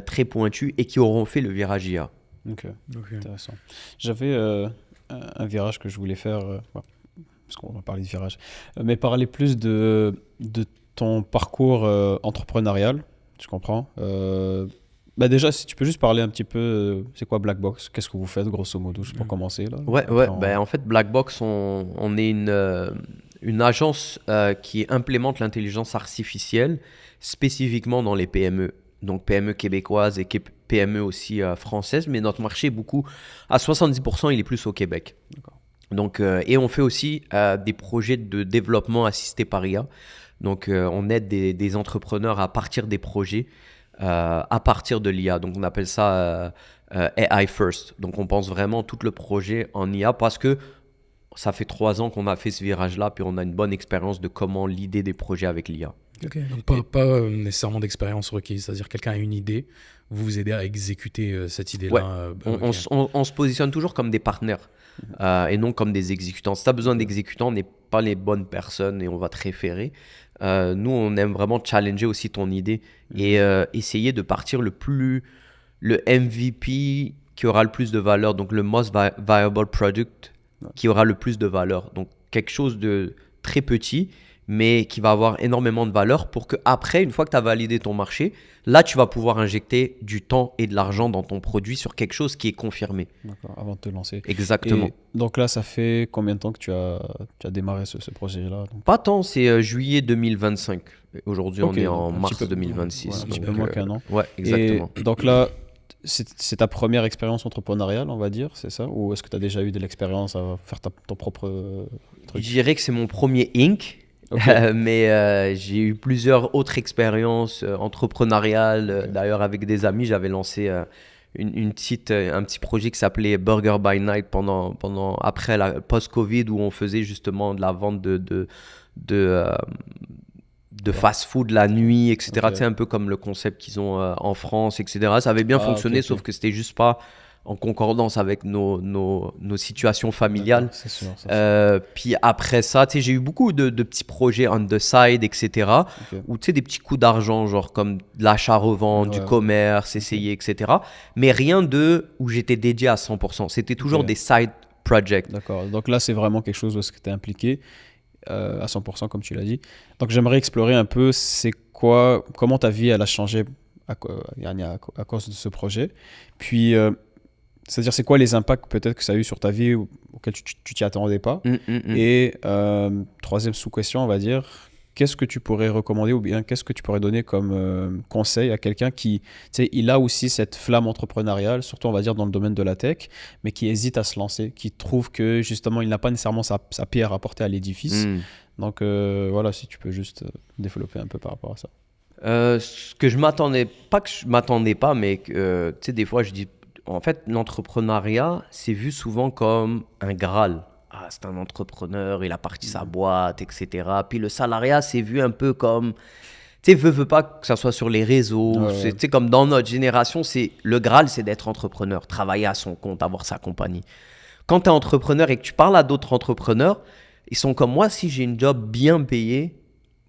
très pointus et qui auront fait le virage IA. Ok, intéressant. J'avais un virage que je voulais faire, parce qu'on va parler de virage, mais parler plus de ton parcours entrepreneurial, tu comprends? Déjà, si tu peux juste parler un petit peu, c'est quoi Blackbox? Qu'est-ce que vous faites grosso modo, juste pour commencer là? Ouais, Après, ouais. En fait, Blackbox, on est une agence qui implémente l'intelligence artificielle spécifiquement dans les PME. Donc PME québécoises et PME aussi françaises, mais notre marché est beaucoup, à 70%, il est plus au Québec. D'accord. Donc, et on fait aussi des projets de développement assisté par IA. Donc, on aide des entrepreneurs à partir des projets, à partir de l'IA. Donc, on appelle ça AI First. Donc, on pense vraiment tout le projet en IA parce que ça fait 3 ans qu'on a fait ce virage-là, puis on a une bonne expérience de comment l'idée des projets avec l'IA. Ok, donc pas nécessairement d'expérience requise, c'est-à-dire quelqu'un a une idée, vous aidez à exécuter cette idée-là. Ouais. On se positionne toujours comme des partenaires et non comme des exécutants. Si tu as besoin d'exécutants, on n'est pas les bonnes personnes et on va te référer. Nous, on aime vraiment challenger aussi ton idée et essayer de partir le MVP qui aura le plus de valeur, donc le most viable product qui aura le plus de valeur. Donc, quelque chose de très petit, mais qui va avoir énormément de valeur pour qu'après, une fois que tu as validé ton marché, là, tu vas pouvoir injecter du temps et de l'argent dans ton produit sur quelque chose qui est confirmé. D'accord, avant de te lancer. Exactement. Et donc là, ça fait combien de temps que tu as démarré ce projet-là? Pas tant, c'est juillet 2025. Aujourd'hui, Ok, on est en un petit mars peu, 2026. ouais, un petit donc, peu moins qu'un an. Ouais, exactement. Et donc là, c'est ta première expérience entrepreneuriale, on va dire, c'est ça? Ou est-ce que tu as déjà eu de l'expérience à faire ton propre truc? Je dirais que c'est mon premier Inc. Ok. Mais j'ai eu plusieurs autres expériences entrepreneuriales. Ok. D'ailleurs, avec des amis, j'avais lancé un petit projet qui s'appelait Burger by Night après la post-Covid, où on faisait justement de la vente de fast-food la nuit, etc. Ok. Tu sais, un peu comme le concept qu'ils ont en France, etc. Ça avait bien fonctionné, ok. sauf que c'était juste pas en concordance avec nos situations familiales. D'accord, c'est sûr. Puis après ça, tu sais, j'ai eu beaucoup de petits projets on the side, etc. Ok. Où tu sais, des petits coups d'argent, genre comme de l'achat-revente, du Ouais. commerce, essayer, etc. Mais rien où j'étais dédié à 100%. C'était toujours Ok. des side projects. D'accord. Donc là, c'est vraiment quelque chose où est-ce que tu es impliqué à 100%, comme tu l'as dit. Donc j'aimerais explorer un peu comment ta vie elle a changé à cause de ce projet. Puis, c'est-à-dire, c'est quoi les impacts peut-être que ça a eu sur ta vie auxquels tu t'y attendais pas? Et troisième sous-question, on va dire, qu'est-ce que tu pourrais recommander ou bien qu'est-ce que tu pourrais donner comme conseil à quelqu'un qui, tu sais, il a aussi cette flamme entrepreneuriale, surtout on va dire dans le domaine de la tech, mais qui hésite à se lancer, qui trouve que justement il n'a pas nécessairement sa pierre à porter à l'édifice. Donc voilà, si tu peux juste développer un peu par rapport à ça. Ce que je m'attendais pas, mais tu sais, des fois je dis, en fait, l'entrepreneuriat, c'est vu souvent comme un Graal. Ah, c'est un entrepreneur, il a parti sa boîte, etc. Puis le salariat, c'est vu un peu comme, tu sais, veut pas que ça soit sur les réseaux. Ouais. Tu sais, comme dans notre génération, le Graal, c'est d'être entrepreneur, travailler à son compte, avoir sa compagnie. Quand tu es entrepreneur et que tu parles à d'autres entrepreneurs, ils sont comme moi, si j'ai une job bien payée,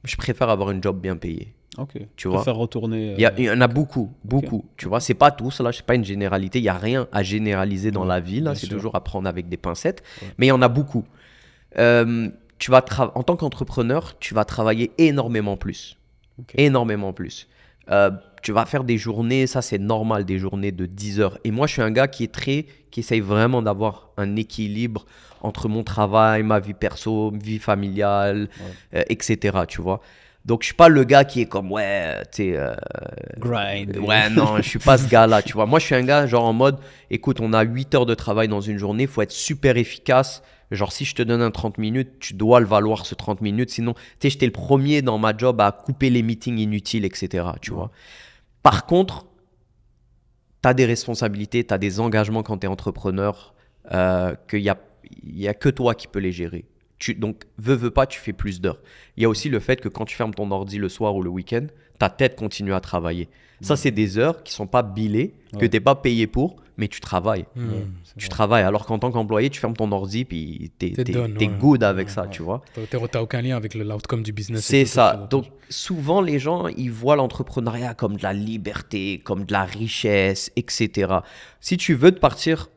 je préfère avoir une job bien payée. Ok. Tu vois. Faire retourner. Il y en a beaucoup. Tu vois, c'est pas tous, là, c'est pas une généralité. Il n'y a rien à généraliser dans la vie, là. bien C'est sûr. toujours à prendre avec des pincettes. Ouais. Mais il y en a beaucoup. En tant qu'entrepreneur, tu vas travailler énormément plus. Ok. Énormément plus. Tu vas faire des journées, ça c'est normal, des journées de 10 heures. Et moi, je suis un gars qui essaye vraiment d'avoir un équilibre entre mon travail, ma vie perso, vie familiale, etc. Tu vois. Donc, je suis pas le gars qui est comme, ouais, tu sais, Grind. ouais, non, je suis pas ce gars-là, tu vois. Moi, je suis un gars, genre en mode, écoute, on a 8 heures de travail dans une journée, il faut être super efficace. Genre, si je te donne un 30 minutes, tu dois le valoir ce 30 minutes. Sinon, tu sais, j'étais le premier dans ma job à couper les meetings inutiles, etc. Tu vois. Par contre, tu as des responsabilités, tu as des engagements quand tu es entrepreneur, qu'il y a que toi qui peux les gérer. Donc, veux pas, tu fais plus d'heures. Il y a aussi le fait que quand tu fermes ton ordi le soir ou le week-end, ta tête continue à travailler. Ça, c'est des heures qui sont pas billées, que tu n'es pas payé pour, mais tu travailles. Tu travailles. Alors qu'en tant qu'employé, tu fermes ton ordi puis t'es good avec ça, tu vois. T'as aucun lien avec l'outcome du business. C'est ça. Donc, souvent, les gens, ils voient l'entrepreneuriat comme de la liberté, comme de la richesse, etc. Si tu veux te partir,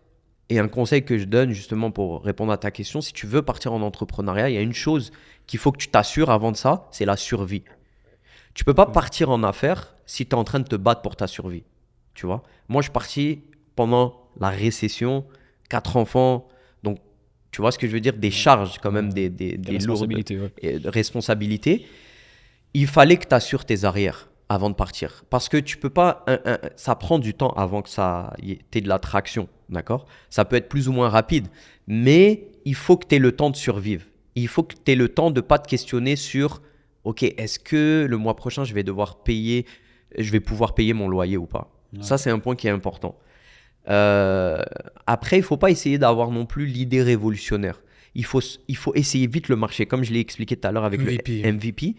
et un conseil que je donne justement pour répondre à ta question, si tu veux partir en entrepreneuriat, il y a une chose qu'il faut que tu t'assures avant de ça, c'est la survie. Tu peux pas partir en affaires si tu es en train de te battre pour ta survie. Tu vois. Moi, je suis parti pendant la récession, 4 enfants. Donc, tu vois ce que je veux dire? Des charges quand même, des responsabilités. lourdes responsabilités. Il fallait que tu assures tes arrières avant de partir. Parce que tu peux pas... ça prend du temps avant que tu aies de la traction. D'accord? Ça peut être plus ou moins rapide. Mais il faut que tu aies le temps de survivre. Il faut que tu aies le temps de ne pas te questionner sur... Ok, est-ce que le mois prochain, je vais pouvoir payer mon loyer ou pas? Ça, c'est un point qui est important. Après, il ne faut pas essayer d'avoir non plus l'idée révolutionnaire. Il faut essayer vite le marché. Comme je l'ai expliqué tout à l'heure avec MVP. le MVP,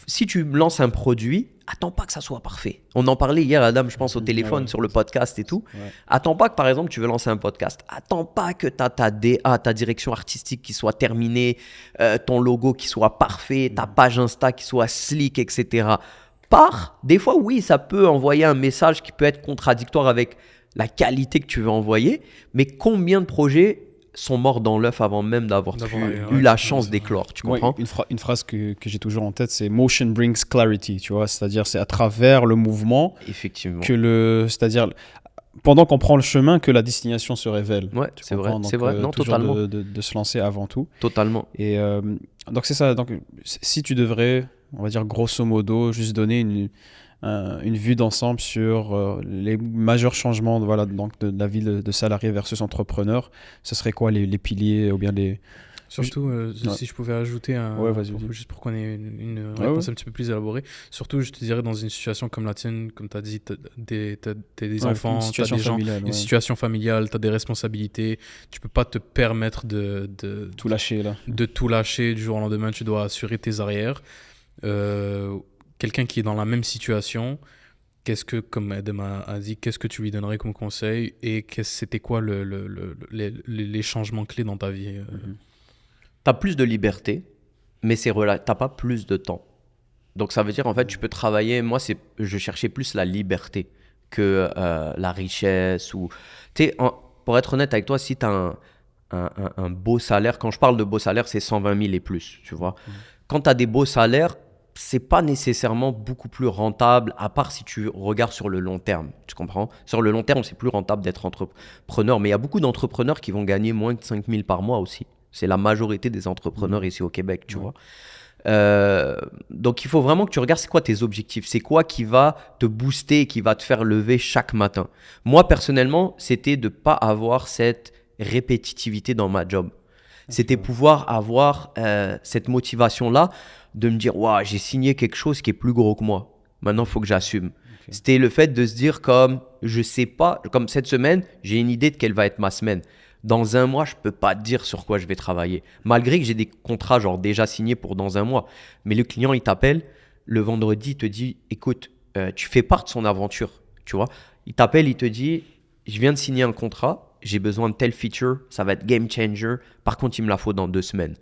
si tu lances un produit, attends pas que ça soit parfait. On en parlait hier, Adam, je pense, au téléphone, sur le podcast et tout. Ouais. Attends pas que, par exemple, tu veux lancer un podcast. Attends pas que tu as ta DA, ta direction artistique qui soit terminée, ton logo qui soit parfait, ta page Insta qui soit slick, etc. Des fois, oui, ça peut envoyer un message qui peut être contradictoire avec la qualité que tu veux envoyer, mais combien de projets sont morts dans l'œuf avant même d'avoir eu la chance d'éclore, tu comprends? Une phrase que j'ai toujours en tête, c'est « Motion brings clarity », tu vois, c'est-à-dire c'est à travers le mouvement effectivement c'est-à-dire pendant qu'on prend le chemin que la destination se révèle. Ouais, c'est vrai, c'est vrai. Non, totalement. De se lancer avant tout. Totalement. Et donc c'est ça, donc si tu devrais, on va dire grosso modo, juste donner une vue d'ensemble sur les majeurs changements donc de la vie de salarié versus entrepreneur, ce serait quoi les piliers ou bien les... Surtout, si je pouvais ajouter juste pour qu'on ait une réponse un petit peu plus élaborée, surtout je te dirais dans une situation comme la tienne, comme tu as dit, tu as des enfants, tu as des gens, une situation familiale, tu as des responsabilités, tu peux pas te permettre de tout lâcher là. De tout lâcher du jour au lendemain, tu dois assurer tes arrières. Quelqu'un qui est dans la même situation, comme Adam a dit, qu'est-ce que tu lui donnerais comme conseil et c'était quoi les changements clés dans ta vie? Tu as plus de liberté, mais tu n'as pas plus de temps. Donc ça veut dire en fait tu peux travailler, moi je cherchais plus la liberté que la richesse. Pour être honnête avec toi, si tu as un beau salaire, quand je parle de beau salaire, c'est 120 000 et plus, tu vois. Quand tu as des beaux salaires, c'est pas nécessairement beaucoup plus rentable, à part si tu regardes sur le long terme, tu comprends? Sur le long terme, c'est plus rentable d'être entrepreneur, mais il y a beaucoup d'entrepreneurs qui vont gagner moins de 5 000 par mois aussi. C'est la majorité des entrepreneurs ici au Québec, tu vois. Donc, il faut vraiment que tu regardes c'est quoi tes objectifs, c'est quoi qui va te booster, qui va te faire lever chaque matin. Moi, personnellement, c'était de ne pas avoir cette répétitivité dans ma job. C'était pouvoir avoir cette motivation-là de me dire, waouh, j'ai signé quelque chose qui est plus gros que moi. Maintenant, il faut que j'assume. Okay. C'était le fait de se dire je sais pas, comme cette semaine, j'ai une idée de quelle va être ma semaine. Dans un mois, je peux pas te dire sur quoi je vais travailler. Malgré que j'ai des contrats genre déjà signés pour dans un mois. Mais le client, il t'appelle le vendredi, il te dit, écoute, tu fais part de son aventure, tu vois. Il t'appelle, il te dit, je viens de signer un contrat, j'ai besoin de tel feature, ça va être game changer. Par contre, il me la faut dans 2 semaines.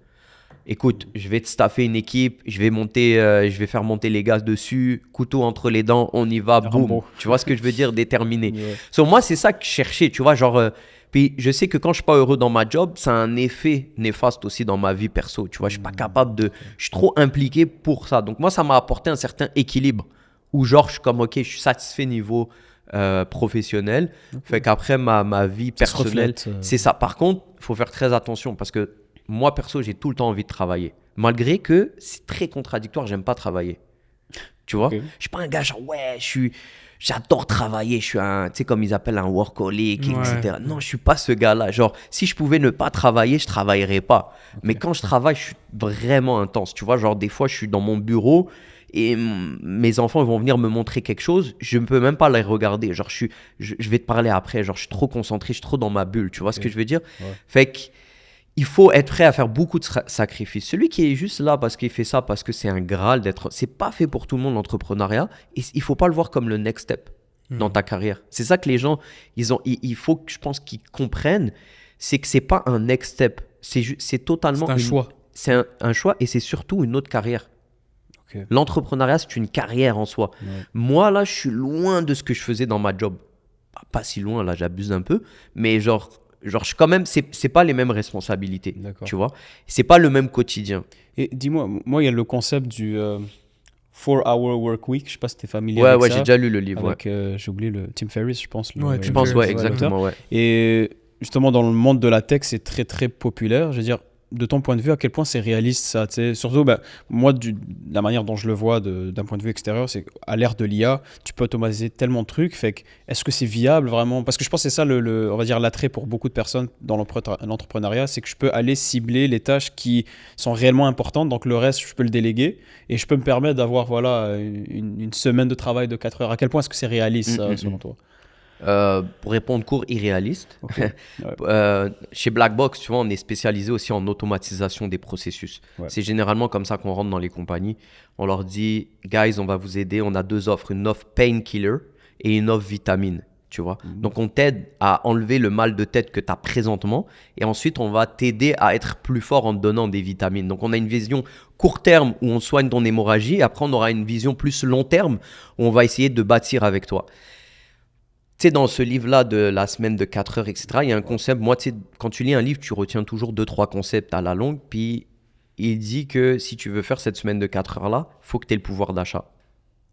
Écoute, je vais te staffer une équipe, je vais faire monter les gars dessus, couteau entre les dents, on y va, boum. Rambo. Tu vois ce que je veux dire, déterminé. Ouais. So, moi, c'est ça que je cherchais, tu vois, genre... puis je sais que quand je suis pas heureux dans ma job, ça a un effet néfaste aussi dans ma vie perso. Tu vois, je suis pas capable de... Je suis trop impliqué pour ça. Donc moi, ça m'a apporté un certain équilibre où genre, je suis comme, ok, je suis satisfait niveau professionnel. Fait qu'après, ma vie Ça se personnelle, reflète, c'est ça. Par contre, il faut faire très attention parce que moi, perso, j'ai tout le temps envie de travailler. Malgré que c'est très contradictoire, j'aime pas travailler. Tu vois, Ok. je suis pas un gars genre, ouais, j'adore travailler, je suis un, tu sais, comme ils appellent un workaholic, Ouais. etc. Non, je suis pas ce gars-là. Genre, si je pouvais ne pas travailler, je travaillerais pas. Mais quand je travaille, je suis vraiment intense. Tu vois, genre, des fois, je suis dans mon bureau et mes enfants ils vont venir me montrer quelque chose, je ne peux même pas les regarder. Genre, je vais te parler après. Genre, je suis trop concentré, je suis trop dans ma bulle. Tu vois ce que je veux dire? Ouais. Fait que, il faut être prêt à faire beaucoup de sacrifices. Celui qui est juste là parce qu'il fait ça, parce que c'est un graal d'être... C'est pas fait pour tout le monde, l'entrepreneuriat. Et il faut pas le voir comme le next step dans ta carrière. C'est ça que les gens, il faut que je pense qu'ils comprennent, c'est que c'est pas un next step. C'est totalement... C'est un choix. C'est un choix et c'est surtout une autre carrière. Ok. L'entrepreneuriat, c'est une carrière en soi. Ouais. Moi, là, je suis loin de ce que je faisais dans ma job. Pas si loin, là, j'abuse un peu. Mais genre je suis quand même, c'est pas les mêmes responsabilités, D'accord. tu vois. C'est pas le même quotidien. Et dis-moi, moi, il y a le concept du 4-hour work week. Je sais pas si tu es familier Ouais, avec ouais, ça. j'ai déjà lu le livre. Avec, j'ai oublié le Tim Ferriss, je pense. Ouais, Je Tim pense, ouais, Ferriss, exactement, ouais. Et justement, dans le monde de la tech, c'est très, très populaire. Je veux dire, de ton point de vue, à quel point c'est réaliste ça, tu sais? Surtout, moi, la manière dont je le vois d'un point de vue extérieur, c'est qu'à l'ère de l'IA, tu peux automatiser tellement de trucs. Fait que, est-ce que c'est viable vraiment? Parce que je pense que c'est ça, on va dire, l'attrait pour beaucoup de personnes dans l'entrepreneuriat, c'est que je peux aller cibler les tâches qui sont réellement importantes. Donc, le reste, je peux le déléguer et je peux me permettre d'avoir voilà, une semaine de travail de 4 heures. À quel point est-ce que c'est réaliste, ça, selon toi? Pour répondre court, irréaliste. Ok. Ouais. Chez Blackbox, tu vois, on est spécialisé aussi en automatisation des processus. Ouais. C'est généralement comme ça qu'on rentre dans les compagnies. On leur dit, guys, on va vous aider. On a 2 offres, une offre painkiller et une offre vitamine. Tu vois. Donc, on t'aide à enlever le mal de tête que tu as présentement et ensuite, on va t'aider à être plus fort en te donnant des vitamines. Donc, on a une vision court terme où on soigne ton hémorragie et après, on aura une vision plus long terme où on va essayer de bâtir avec toi. Tu sais, dans ce livre-là de la semaine de 4 heures, etc., il y a un concept. Moi, tu sais, quand tu lis un livre, tu retiens toujours 2-3 concepts à la longue. Puis, il dit que si tu veux faire cette semaine de 4 heures-là, il faut que tu aies le pouvoir d'achat.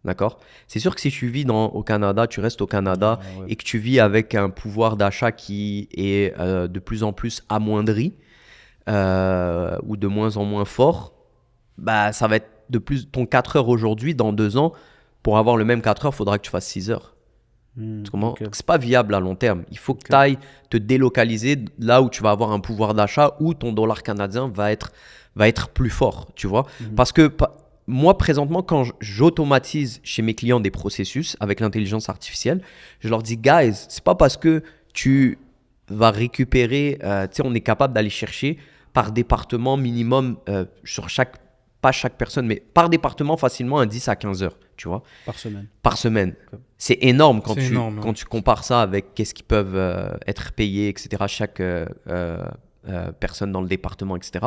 D'accord? C'est sûr que si tu vis au Canada, tu restes au Canada et que tu vis avec un pouvoir d'achat qui est de plus en plus amoindri ou de moins en moins fort, bah, ça va être de plus ton 4 heures aujourd'hui, dans 2 ans, pour avoir le même 4 heures, il faudra que tu fasses 6 heures. Tu comprends? Ok. C'est pas viable à long terme. Il faut que tu ailles te délocaliser là où tu vas avoir un pouvoir d'achat où ton dollar canadien va être plus fort, tu vois. Parce que moi, présentement, quand j'automatise chez mes clients des processus avec l'intelligence artificielle, je leur dis, guys, c'est pas parce que tu vas récupérer, tu sais, on est capable d'aller chercher par département minimum pas chaque personne, mais par département facilement un 10 à 15 heures, tu vois. Par semaine. Okay. C'est énorme quand énorme, tu compares ça avec qu'est-ce qu'ils peuvent être payés, etc. Chaque personne dans le département, etc.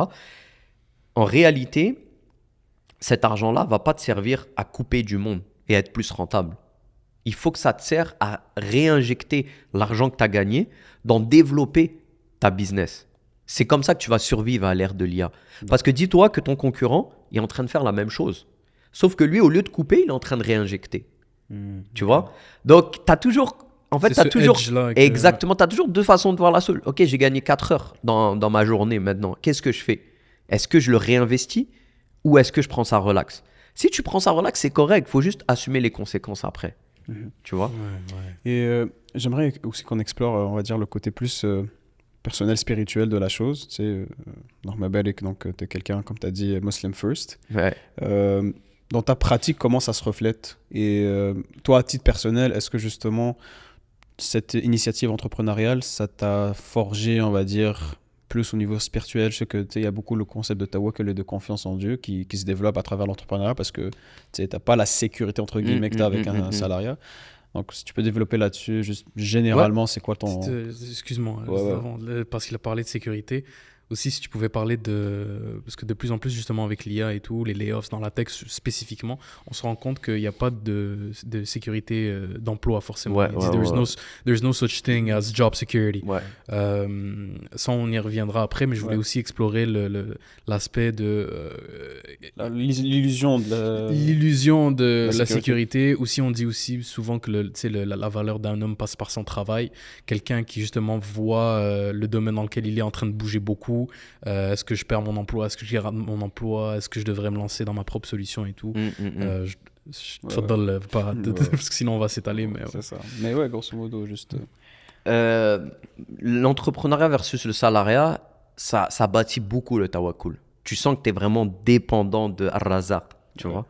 En réalité, cet argent-là ne va pas te servir à couper du monde et à être plus rentable. Il faut que ça te serve à réinjecter l'argent que tu as gagné dans développer ta business. C'est comme ça que tu vas survivre à l'ère de l'IA. Parce que dis-toi que ton concurrent est en train de faire la même chose. Sauf que lui, au lieu de couper, il est en train de réinjecter. Tu vois? Donc, tu as toujours... En fait, tu as toujours... Exactement. Tu as toujours 2 façons de voir la chose. Ok, j'ai gagné 4 heures dans ma journée maintenant. Qu'est-ce que je fais? Est-ce que je le réinvestis ou est-ce que je prends ça relax? Si tu prends ça relax, c'est correct. Il faut juste assumer les conséquences après. Tu vois? Et j'aimerais aussi qu'on explore, on va dire, le côté plus... personnel, spirituel de la chose. Tu sais, Norma Bellic, donc tu es quelqu'un, comme tu as dit, Muslim first. Ouais. Dans ta pratique, comment ça se reflète? Et toi, à titre personnel, est-ce que justement, cette initiative entrepreneuriale, ça t'a forgé, on va dire, plus au niveau spirituel? Je sais que il y a beaucoup le concept de tawakkul et de confiance en Dieu qui se développe à travers l'entrepreneuriat parce que tu n'as pas la sécurité, entre guillemets, que tu as avec un salariat. Donc, si tu peux développer là-dessus, juste généralement, c'est quoi ton... Excuse-moi, Ouais. parce qu'il a parlé de sécurité. aussi, si tu pouvais parler de... Parce que de plus en plus, justement, avec l'IA et tout, les layoffs dans la tech spécifiquement, on se rend compte qu'il n'y a pas de sécurité d'emploi, forcément. Ouais, Ils disent, ouais, ouais. there's no such thing as job security. Ouais. Ça, on y reviendra après, mais je voulais Ouais. aussi explorer l'aspect de... L'illusion de l'illusion de la la sécurité. sécurité. Aussi, on dit aussi souvent que la valeur d'un homme passe par son travail. Quelqu'un qui, justement, voit le domaine dans lequel il est en train de bouger beaucoup. Est-ce que je perds mon emploi? Est-ce que je garde mon emploi? Est-ce que je devrais me lancer dans ma propre solution et tout? Tfaddal, pas, Ouais. parce que sinon on va s'étaler. Mais ouais. C'est ça. Mais ouais, grosso modo, juste. L'entrepreneuriat versus le salariat, ça bâtit beaucoup le tawakkul. Tu sens que tu es vraiment dépendant de Ar-Razaq, tu Ouais, vois.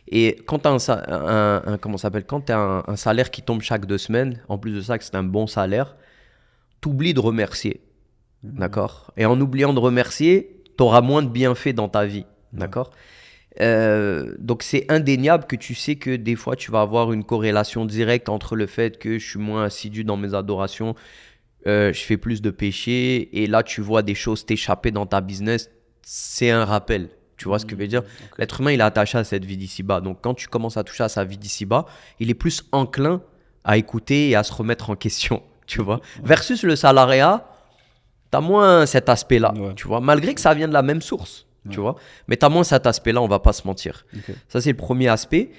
Et quand tu as comment ça s'appelle, quand tu as un salaire qui tombe chaque 2 semaines, en plus de ça que c'est un bon salaire, tu oublies de remercier. D'accord? Et en oubliant de remercier, tu auras moins de bienfaits dans ta vie. D'accord? Donc c'est indéniable que tu sais que des fois tu vas avoir une corrélation directe entre le fait que je suis moins assidu dans mes adorations, je fais plus de péchés, et là tu vois des choses t'échapper dans ta business. C'est un rappel. Tu vois ce que je veux dire? L'être humain, il est attaché à cette vie d'ici-bas. Donc quand tu commences à toucher à sa vie d'ici-bas, il est plus enclin à écouter et à se remettre en question. Tu vois? Versus le salariat, t'as moins cet aspect-là, Ouais. tu vois, malgré que ça vient de la même source, tu vois, mais t'as moins cet aspect-là, on va pas se mentir. Ok. Ça, c'est le premier aspect.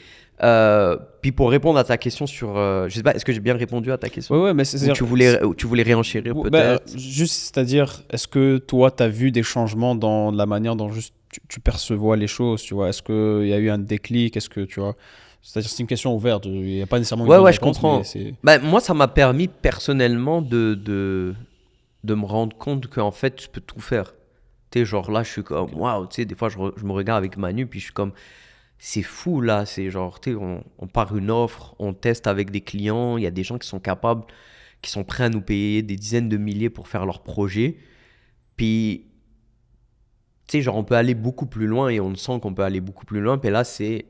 Puis pour répondre à ta question sur, je sais pas, est-ce que j'ai bien répondu à ta question? Ouais, mais Ou tu voulais réenchérir Ouais, peut-être? juste, c'est-à-dire, est-ce que toi, tu as vu des changements dans la manière dont juste tu percevois les choses, tu vois? Est-ce qu'il y a eu un déclic? Est-ce que, tu vois? C'est-à-dire, c'est une question ouverte. Il n'y a pas nécessairement une Ouais, bonne ouais, je réponse, comprends. mais c'est... Ben, moi, ça m'a permis personnellement de me rendre compte qu'en fait, je peux tout faire. Tu sais, genre là, je suis comme, waouh, tu sais, des fois, je me regarde avec Manu, puis je suis comme, c'est fou là, c'est genre, tu sais, on part une offre, on teste avec des clients, il y a des gens qui sont capables, qui sont prêts à nous payer des dizaines de milliers pour faire leur projet. Puis, tu sais, genre, on peut aller beaucoup plus loin et on sent qu'on peut aller beaucoup plus loin. Puis là,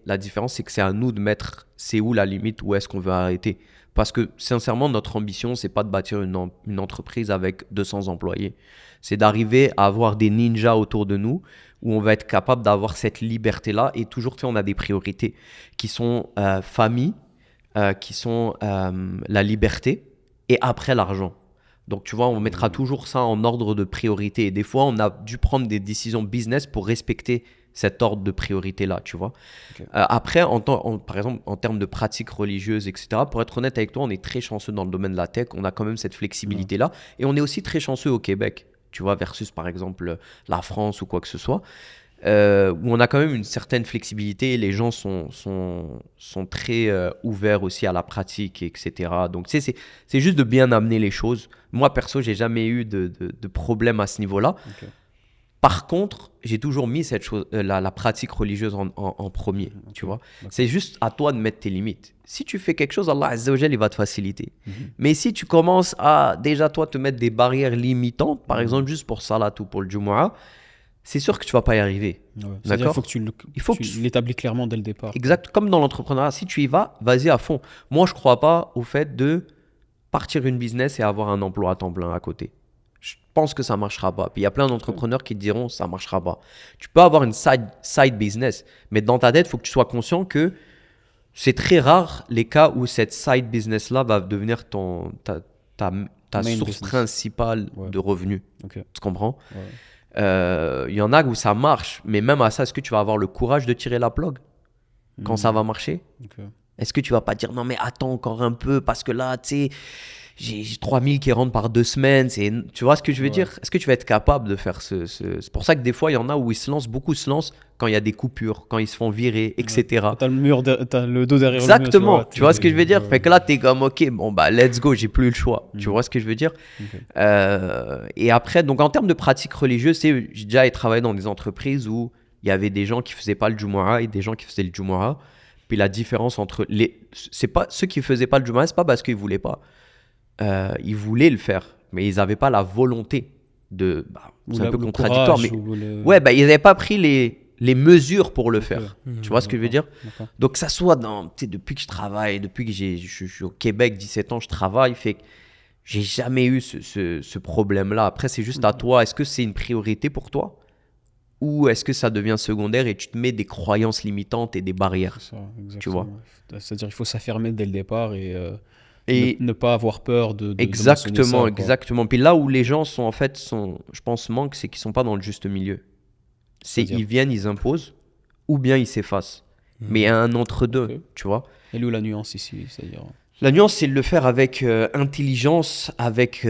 la différence, c'est que c'est à nous de mettre, c'est où la limite, où est-ce qu'on veut arrêter. Parce que, sincèrement, notre ambition, c'est pas de bâtir une entreprise avec 200 employés. C'est d'arriver à avoir des ninjas autour de nous où on va être capable d'avoir cette liberté-là. Et toujours, tu sais, on a des priorités qui sont famille, qui sont la liberté et après l'argent. Donc, tu vois, on mettra toujours ça en ordre de priorité. Et des fois, on a dû prendre des décisions business pour respecter cet ordre de priorité-là, tu vois. Ok. Après, par exemple, en termes de pratiques religieuses, etc., pour être honnête avec toi, on est très chanceux dans le domaine de la tech. On a quand même cette flexibilité-là. Et on est aussi très chanceux au Québec, tu vois, versus, par exemple, la France ou quoi que ce soit, où on a quand même une certaine flexibilité. Les gens sont très ouverts aussi à la pratique, etc. Donc, tu sais, c'est juste de bien amener les choses. Moi, perso, j'ai jamais eu de problème à ce niveau-là. Ok. Par contre, j'ai toujours mis cette chose, la pratique religieuse en premier, tu vois. C'est juste à toi de mettre tes limites. Si tu fais quelque chose, Allah Azza wa Jal, il va te faciliter. Mais si tu commences à déjà toi te mettre des barrières limitantes, par exemple juste pour Salat ou pour le Jumu'ah, c'est sûr que tu vas pas y arriver. Ouais. C'est-à-dire, D'accord. il faut que tu l'établis clairement dès le départ. Exact, comme dans l'entrepreneuriat, si tu y vas, vas-y à fond. Moi, je crois pas au fait de partir une business et avoir un emploi à temps plein à côté. Je pense que ça marchera pas. Puis il y a plein d'entrepreneurs qui te diront ça marchera pas. Tu peux avoir une side business, mais dans ta tête, il faut que tu sois conscient que c'est très rare les cas où cette side business là va devenir ta Main source business. principale Ouais. de revenus. Ok. Tu comprends? Ouais. Il y en a où ça marche, mais même à ça, est-ce que tu vas avoir le courage de tirer la plug quand ça va marcher? Ok. Est-ce que tu vas pas dire non mais attends encore un peu parce que là, tu sais, j'ai 3000 qui rentrent par 2 semaines. Tu vois ce que je veux dire? Est-ce que tu vas être capable de faire C'est pour ça que des fois, il y en a où beaucoup se lancent quand il y a des coupures, quand ils se font virer, etc. T'as le dos derrière Exactement, le mur. tu vois ce que je veux dire? Fait que là, t'es comme, ok, bon, bah, let's go, j'ai plus le choix. Tu vois ce que je veux dire? Ok. Et après, donc en termes de pratiques religieuses, j'ai déjà travaillé dans des entreprises où il y avait des gens qui faisaient pas le Jumu'ah et des gens qui faisaient le Jumu'ah. Puis la différence entre c'est pas ceux qui faisaient pas le Jumu'ah, c'est pas parce qu'ils voulaient pas. Ils voulaient le faire, mais ils n'avaient pas la volonté de. C'est un peu contradictoire, mais ouais, bah, ils n'avaient pas pris les mesures pour le faire. Tu vois ce que je veux dire? D'accord. Donc, ça soit depuis que je travaille, depuis que je suis au Québec, 17 ans, je travaille, fait que J'ai jamais eu ce problème-là. Après, c'est juste à toi. Est-ce que c'est une priorité pour toi? Ou est-ce que ça devient secondaire et tu te mets des croyances limitantes et des barrières? C'est ça, exactement. Tu vois. C'est-à-dire qu'il faut s'affirmer dès le départ et, Et ne pas avoir peur de mentionner exactement, ça, quoi. exactement. Puis là où les gens sont, en fait, je pense, manquent, c'est qu'ils sont pas dans le juste milieu. C'est-à-dire Ils viennent, ils imposent, ou bien ils s'effacent. Mais il y a un entre-deux, Ok. tu vois. Et où la nuance ici? C'est-à-dire La nuance, c'est de le faire avec intelligence, avec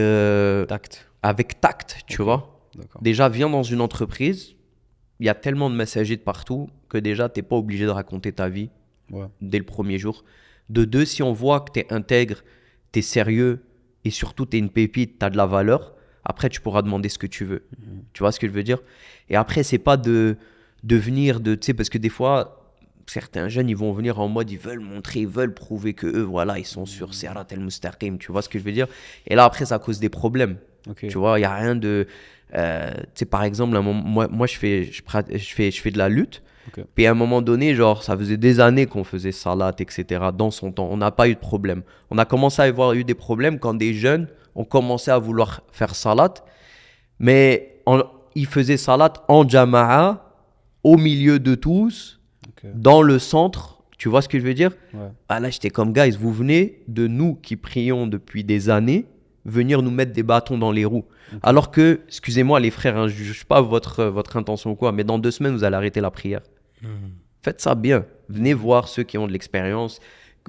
tact, tu Ok. vois. D'accord. Déjà, viens dans une entreprise, il y a tellement de messagers de partout que déjà, tu n'es pas obligé de raconter ta vie Ouais. dès le premier jour. De deux, si on voit que tu es intègre, tu es sérieux et surtout tu es une pépite, tu as de la valeur, après, tu pourras demander ce que tu veux. Tu vois ce que je veux dire? Et après, c'est pas de venir tu sais, parce que des fois, certains jeunes, ils vont venir en mode, ils veulent montrer, ils veulent prouver que eux, voilà, ils sont sur Sirat el-Mustaqim. Tu vois ce que je veux dire? Et là, après, ça cause des problèmes. Ok. Tu vois, il n'y a rien de. Tu sais, par exemple, moi je fais de la lutte. Ok. Puis à un moment donné, genre, ça faisait des années qu'on faisait salat, etc. dans son temps. On n'a pas eu de problème. On a commencé à avoir eu des problèmes quand des jeunes ont commencé à vouloir faire salat. Mais ils faisaient salat en jama'a, au milieu de tous, Ok. dans le centre. Tu vois ce que je veux dire? Ouais. Ah là, j'étais comme, guys, vous venez de nous qui prions depuis des années, venir nous mettre des bâtons dans les roues. Alors que, excusez-moi les frères, hein, je ne juge pas votre intention ou quoi, mais dans 2 semaines, vous allez arrêter la prière. Faites ça bien. Venez voir ceux qui ont de l'expérience.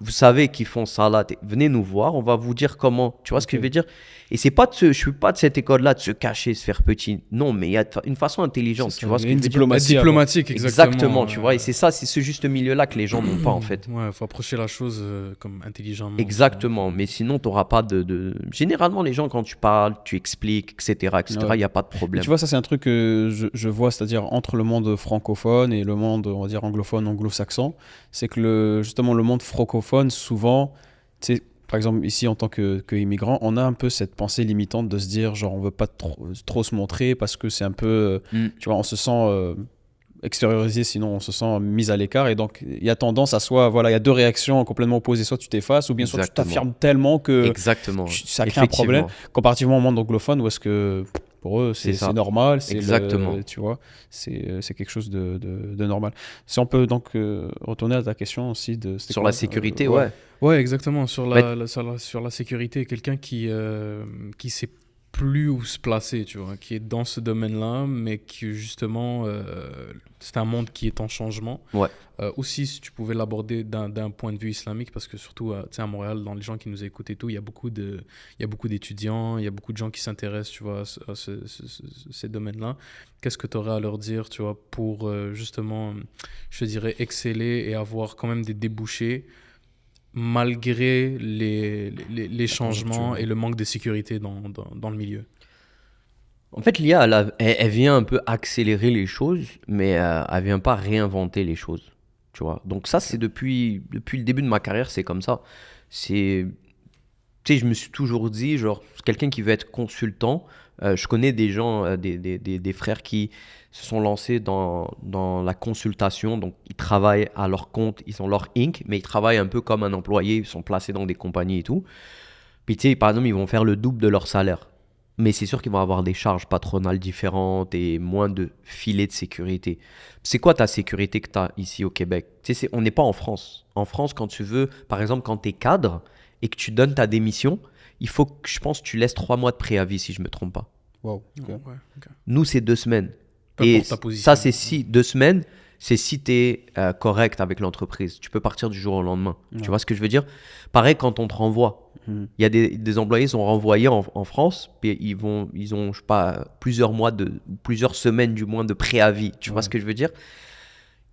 Vous savez qu'ils font salat. Venez nous voir, on va vous dire comment. Tu vois ce que je veux dire? Et c'est pas je suis pas de cette école-là de se cacher, se faire petit. Non, mais il y a une façon intelligente. C'est Tu ça, vois il ce y que a je une veux dire? diplomatie. Diplomatique, exactement. Exactement, tu vois. Et c'est ça, c'est ce juste milieu-là que les gens n'ont pas en fait. Ouais, faut approcher la chose comme intelligemment. Exactement, mais sinon, tu n'auras pas de... Généralement, les gens, quand tu parles, tu expliques, etc., il Ouais. n'y a pas de Mais problème. tu vois, ça c'est un truc que je vois, c'est-à-dire entre le monde francophone et le monde, on va dire, anglophone, anglo-saxon, c'est que justement le monde francophone, souvent, tu sais, par exemple ici en tant que immigrant, on a un peu cette pensée limitante de se dire, genre, on veut pas trop se montrer parce que c'est un peu, tu vois, on se sent extériorisé, sinon on se sent mis à l'écart. Et donc, il y a tendance à soit, voilà, il y a 2 réactions complètement opposées, soit tu t'effaces, ou bien soit tu Exactement. t'affirmes tellement que Exactement. ça crée un problème. Comparativement au monde anglophone où est-ce que pour eux C'est ça. c'est normal, Exactement. tu vois, c'est quelque chose de normal. Si on peut donc retourner à ta question aussi c'était Sur quoi la sécurité, ouais. Ouais, exactement. Sur Ouais. sur la sécurité, quelqu'un qui sait plus où se placer, tu vois, qui est dans ce domaine-là, mais qui justement, c'est un monde qui est en changement. Ouais. Aussi, si tu pouvais l'aborder d'un point de vue islamique, parce que surtout, tu sais, à Montréal, dans les gens qui nous écoutent et tout, il y a beaucoup d'étudiants, il y a beaucoup de gens qui s'intéressent, tu vois, à ces domaines-là. Qu'est-ce que tu aurais à leur dire, tu vois, pour justement, je dirais, exceller et avoir quand même des débouchés malgré les changements et le manque de sécurité dans le milieu. En fait, l'IA, elle vient un peu accélérer les choses, mais elle vient pas réinventer les choses, tu vois. Donc ça, c'est depuis le début de ma carrière, c'est comme ça. Tu sais, je me suis toujours dit, genre, quelqu'un qui veut être consultant, je connais des gens, des frères qui se sont lancés dans la consultation, donc ils travaillent à leur compte, ils ont leur Inc, mais ils travaillent un peu comme un employé, ils sont placés dans des compagnies et tout. Puis tu sais, par exemple, ils vont faire le double de leur salaire. Mais c'est sûr qu'ils vont avoir des charges patronales différentes et moins de filets de sécurité. C'est quoi ta sécurité que tu as ici au Québec? Tu sais, on n'est pas en France. En France, quand tu veux, par exemple, quand tu es cadre et que tu donnes ta démission, il faut que, je pense, tu laisses 3 mois de préavis, si je ne me trompe pas. Wow. Ouais, ok. Nous, c'est 2 semaines. Peu Et importe ta position. ça, c'est 2 semaines, c'est si tu es correct avec l'entreprise. Tu peux partir du jour au lendemain. Ouais. Tu vois ce que je veux dire? Pareil quand on te renvoie. Mhm. Il y a des employés qui sont renvoyés en France, puis ils ont, je sais pas, plusieurs semaines du moins de préavis. Tu vois Ouais. ce que je veux dire?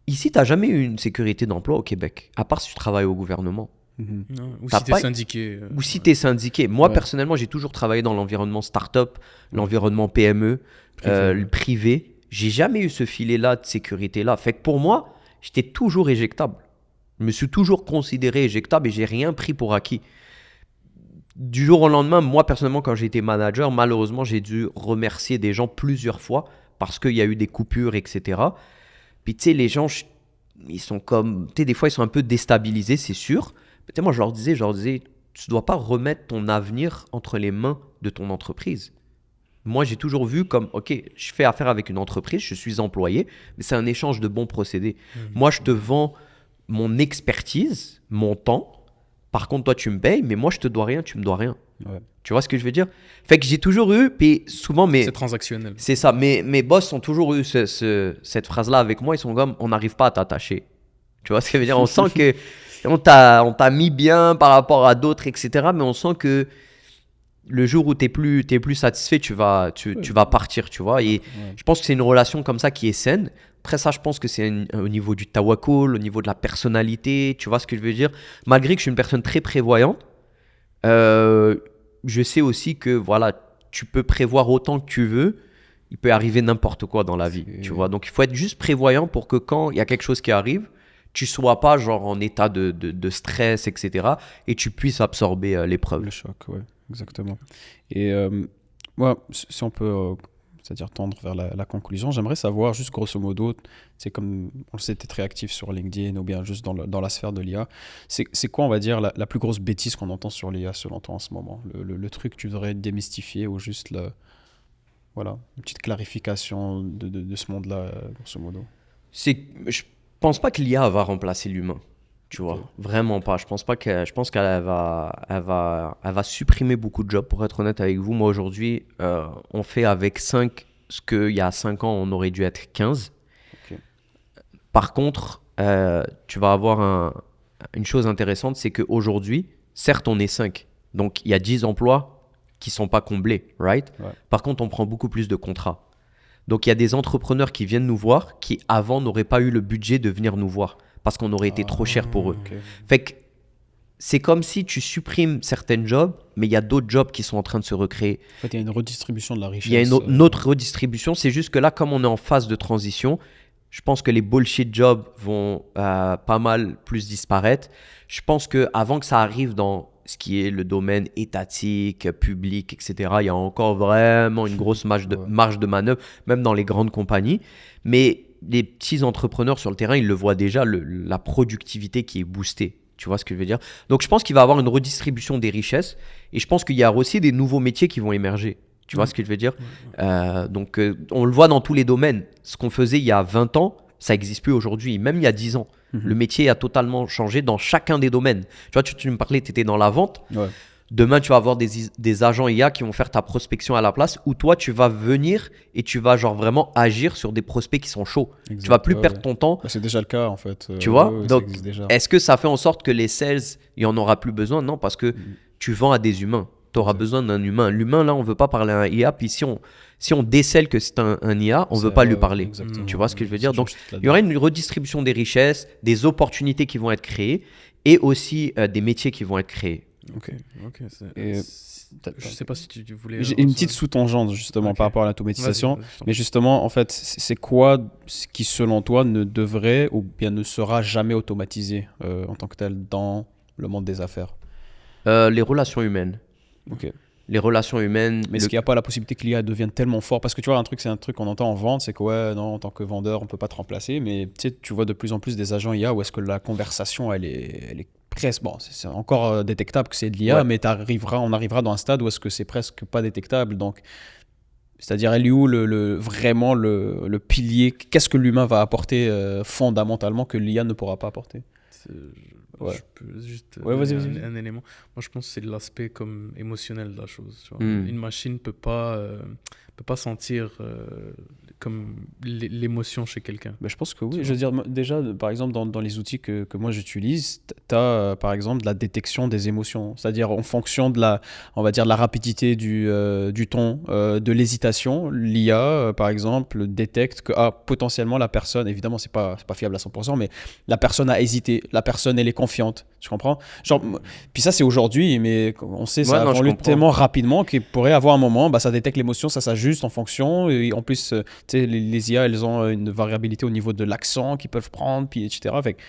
Ici, tu n'as jamais eu une sécurité d'emploi au Québec, à part si tu travailles au gouvernement. Mhm. Non, ou T'as si t'es pas- syndiqué. Ou si tu es syndiqué. Moi, Ouais. personnellement, j'ai toujours travaillé dans l'environnement start-up, l'environnement PME, le privé. J'ai jamais eu ce filet-là de sécurité-là. Fait que pour moi, j'étais toujours éjectable. Je me suis toujours considéré éjectable et j'ai rien pris pour acquis. Du jour au lendemain, moi, personnellement, quand j'ai été manager, malheureusement, j'ai dû remercier des gens plusieurs fois parce qu'il y a eu des coupures, etc. Puis, tu sais, les gens, ils sont comme... Tu sais, des fois, ils sont un peu déstabilisés, c'est sûr. Tu sais, moi, je leur disais, tu dois pas remettre ton avenir entre les mains de ton entreprise. Moi, j'ai toujours vu comme, OK, je fais affaire avec une entreprise, je suis employé, mais c'est un échange de bons procédés. Moi, je te vends mon expertise, mon temps. Par contre, toi, tu me payes, mais moi, je te dois rien, tu me dois rien. Ouais. Tu vois ce que je veux dire? Fait que j'ai toujours eu, puis souvent, C'est transactionnel. c'est ça, mes boss ont toujours eu cette phrase-là avec moi, ils sont comme, on n'arrive pas à t'attacher. Tu vois ce que je veux dire? On sent que on t'a mis bien par rapport à d'autres, etc. Mais on sent que le jour où t'es plus satisfait, tu vas partir, tu vois. Et je pense que c'est une relation comme ça qui est saine. Après ça, je pense que c'est au niveau du tawakkul, au niveau de la personnalité, tu vois ce que je veux dire. Malgré que je suis une personne très prévoyante, je sais aussi que voilà, tu peux prévoir autant que tu veux. Il peut arriver n'importe quoi dans la vie, tu vois. Donc, il faut être juste prévoyant pour que quand il y a quelque chose qui arrive, tu sois pas genre en état de stress, etc. Et tu puisses absorber l'épreuve. Le choc, ouais, exactement. Et moi, si on peut, c'est-à-dire tendre vers la conclusion, j'aimerais savoir, juste grosso modo, c'est comme on le sait, tu es très actif sur LinkedIn ou bien juste dans la sphère de l'IA. C'est quoi, on va dire, la plus grosse bêtise qu'on entend sur l'IA selon toi en ce moment? Le truc que tu voudrais démystifier ou juste voilà, une petite clarification de ce monde-là, grosso modo. Je pense pas que l'IA va remplacer l'humain. Tu vois, vraiment pas. Je pense qu'elle va supprimer beaucoup de jobs, pour être honnête avec vous. Moi, aujourd'hui, on fait avec 5 ce qu'il y a 5 ans, on aurait dû être 15. Ok. Par contre, tu vas avoir une chose intéressante, c'est qu'aujourd'hui, certes, on est 5. Donc, il y a 10 emplois qui sont pas comblés, right? Ouais. Par contre, on prend beaucoup plus de contrats. Donc, il y a des entrepreneurs qui viennent nous voir qui, avant, n'auraient pas eu le budget de venir nous voir parce qu'on aurait été trop cher pour eux. Ok. Fait que c'est comme si tu supprimes certains jobs, mais il y a d'autres jobs qui sont en train de se recréer. En fait, il y a une redistribution de la richesse. Il y a une autre redistribution. C'est juste que là, comme on est en phase de transition, je pense que les bullshit jobs vont pas mal plus disparaître. Je pense qu'avant que ça arrive dans ce qui est le domaine étatique, public, etc., il y a encore vraiment une grosse marge de manœuvre, même dans les grandes compagnies. Mais les petits entrepreneurs sur le terrain, ils le voient déjà, la productivité qui est boostée. Tu vois ce que je veux dire? Donc, je pense qu'il va y avoir une redistribution des richesses. Et je pense qu'il y a aussi des nouveaux métiers qui vont émerger. Tu vois ce que je veux dire? Donc, on le voit dans tous les domaines. Ce qu'on faisait il y a 20 ans, ça n'existe plus aujourd'hui. Même il y a 10 ans. Le métier a totalement changé dans chacun des domaines. Tu vois, tu me parlais, tu étais dans la vente. Ouais. Demain, tu vas avoir des agents IA qui vont faire ta prospection à la place, ou toi, tu vas venir et tu vas genre vraiment agir sur des prospects qui sont chauds. Exact. Tu vas plus perdre ton temps. Bah, c'est déjà le cas, en fait. Tu vois? Ça Donc, existe déjà. est-ce que ça fait en sorte que les sales, il n'y en aura plus besoin? Non, parce que tu vends à des humains. Tu auras besoin d'un humain. L'humain, là, on ne veut pas parler à un IA. Puis si on décèle que c'est un IA, on ne veut pas lui parler. Exactement. Tu vois ce que je veux dire? C'est Donc, juste il y aura une redistribution des richesses, des opportunités qui vont être créées et aussi des métiers qui vont être créés. Ok. Et, Et, je sais pas si tu voulais. J'ai une petite sous-tangente justement Ok. par rapport à l'automatisation. Vas-y, je t'en Mais justement, en fait, c'est quoi ce qui, selon toi, ne devrait ou bien ne sera jamais automatisé en tant que tel dans le monde des affaires? Les relations humaines. Ok. Les relations humaines. Mais est-ce qu'il n'y a pas la possibilité que l'IA devienne tellement fort? Parce que tu vois, c'est un truc qu'on entend en vente, c'est que ouais, non, en tant que vendeur, on peut pas te remplacer. Mais tu sais, tu vois de plus en plus des agents IA où est-ce que la conversation, elle est presque, bon, c'est encore détectable que c'est de l'IA, Ouais. mais on arrivera dans un stade où est-ce que c'est presque pas détectable. Donc, c'est-à-dire, elle est où vraiment le pilier? Qu'est-ce que l'humain va apporter fondamentalement que l'IA ne pourra pas apporter? Ouais. Je peux juste Ouais, vas-y, donner vas-y. un élément. Moi, je pense que c'est l'aspect comme émotionnel de la chose. Tu vois. Mm. Une machine peut pas sentir comme l'émotion chez quelqu'un. Ben, je pense que oui. Tu Je veux dire, déjà, par exemple, dans les outils que moi j'utilise, tu as par exemple de la détection des émotions. C'est-à-dire en fonction de on va dire, de la rapidité du ton, de l'hésitation, l'IA, par exemple, détecte que potentiellement la personne, évidemment, c'est pas fiable à 100%, mais la personne a hésité, la personne, elle est confiante. Tu comprends? Genre, puis ça, c'est aujourd'hui, mais on sait, ça Ouais, non, a je évolué comprends. tellement rapidement qu'il pourrait avoir un moment, ça détecte l'émotion, ça s'ajuste en fonction. Et en plus, tu sais, les IA, elles ont une variabilité au niveau de l'accent qu'ils peuvent prendre, puis etc. Fait que,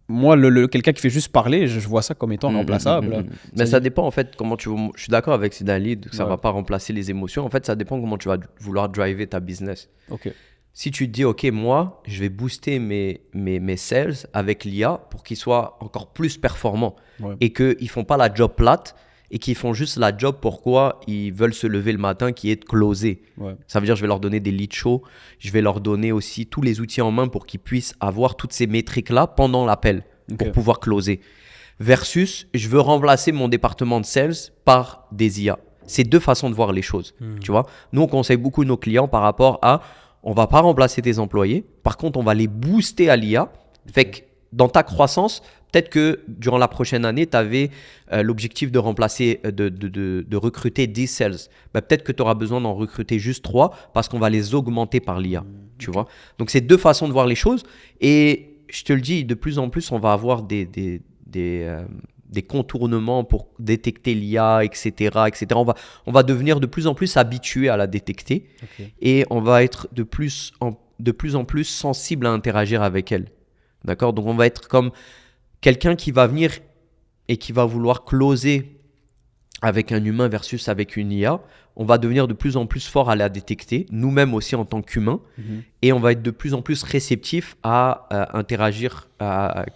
moi, quelqu'un qui fait juste parler, je vois ça comme étant remplaçable. Mais ça dépend en fait comment tu veux. Je suis d'accord avec Sidali que ça Ouais. va pas remplacer les émotions. En fait, ça dépend comment tu vas vouloir driver ta business. Ok. Si tu te dis, OK, moi, je vais booster mes sales avec l'IA pour qu'ils soient encore plus performants et qu'ils ne font pas la job plate et qu'ils font juste la job pourquoi ils veulent se lever le matin, qui est de closer. Ça veut dire je vais leur donner des leads chauds, je vais leur donner aussi tous les outils en main pour qu'ils puissent avoir toutes ces métriques-là pendant l'appel pour pouvoir closer. Versus, je veux remplacer mon département de sales par des IA. C'est deux façons de voir les choses, tu vois. Nous, on conseille beaucoup nos clients par rapport à, on va pas remplacer tes employés, par contre, on va les booster à l'IA. Fait que dans ta croissance, peut-être que durant la prochaine année, tu avais l'objectif de remplacer, de recruter 10 sales. Bah, peut-être que tu auras besoin d'en recruter juste 3 parce qu'on va les augmenter par l'IA, tu vois. Donc, c'est deux façons de voir les choses. Et je te le dis, de plus en plus, on va avoir des contournements pour détecter l'IA, etc. On va devenir de plus en plus habitué à la détecter et on va être de plus en plus sensible à interagir avec elle. D'accord ? Donc, on va être comme quelqu'un qui va venir et qui va vouloir closer avec un humain versus avec une IA. On va devenir de plus en plus fort à la détecter, nous-mêmes aussi en tant qu'humains, et on va être de plus en plus réceptif à interagir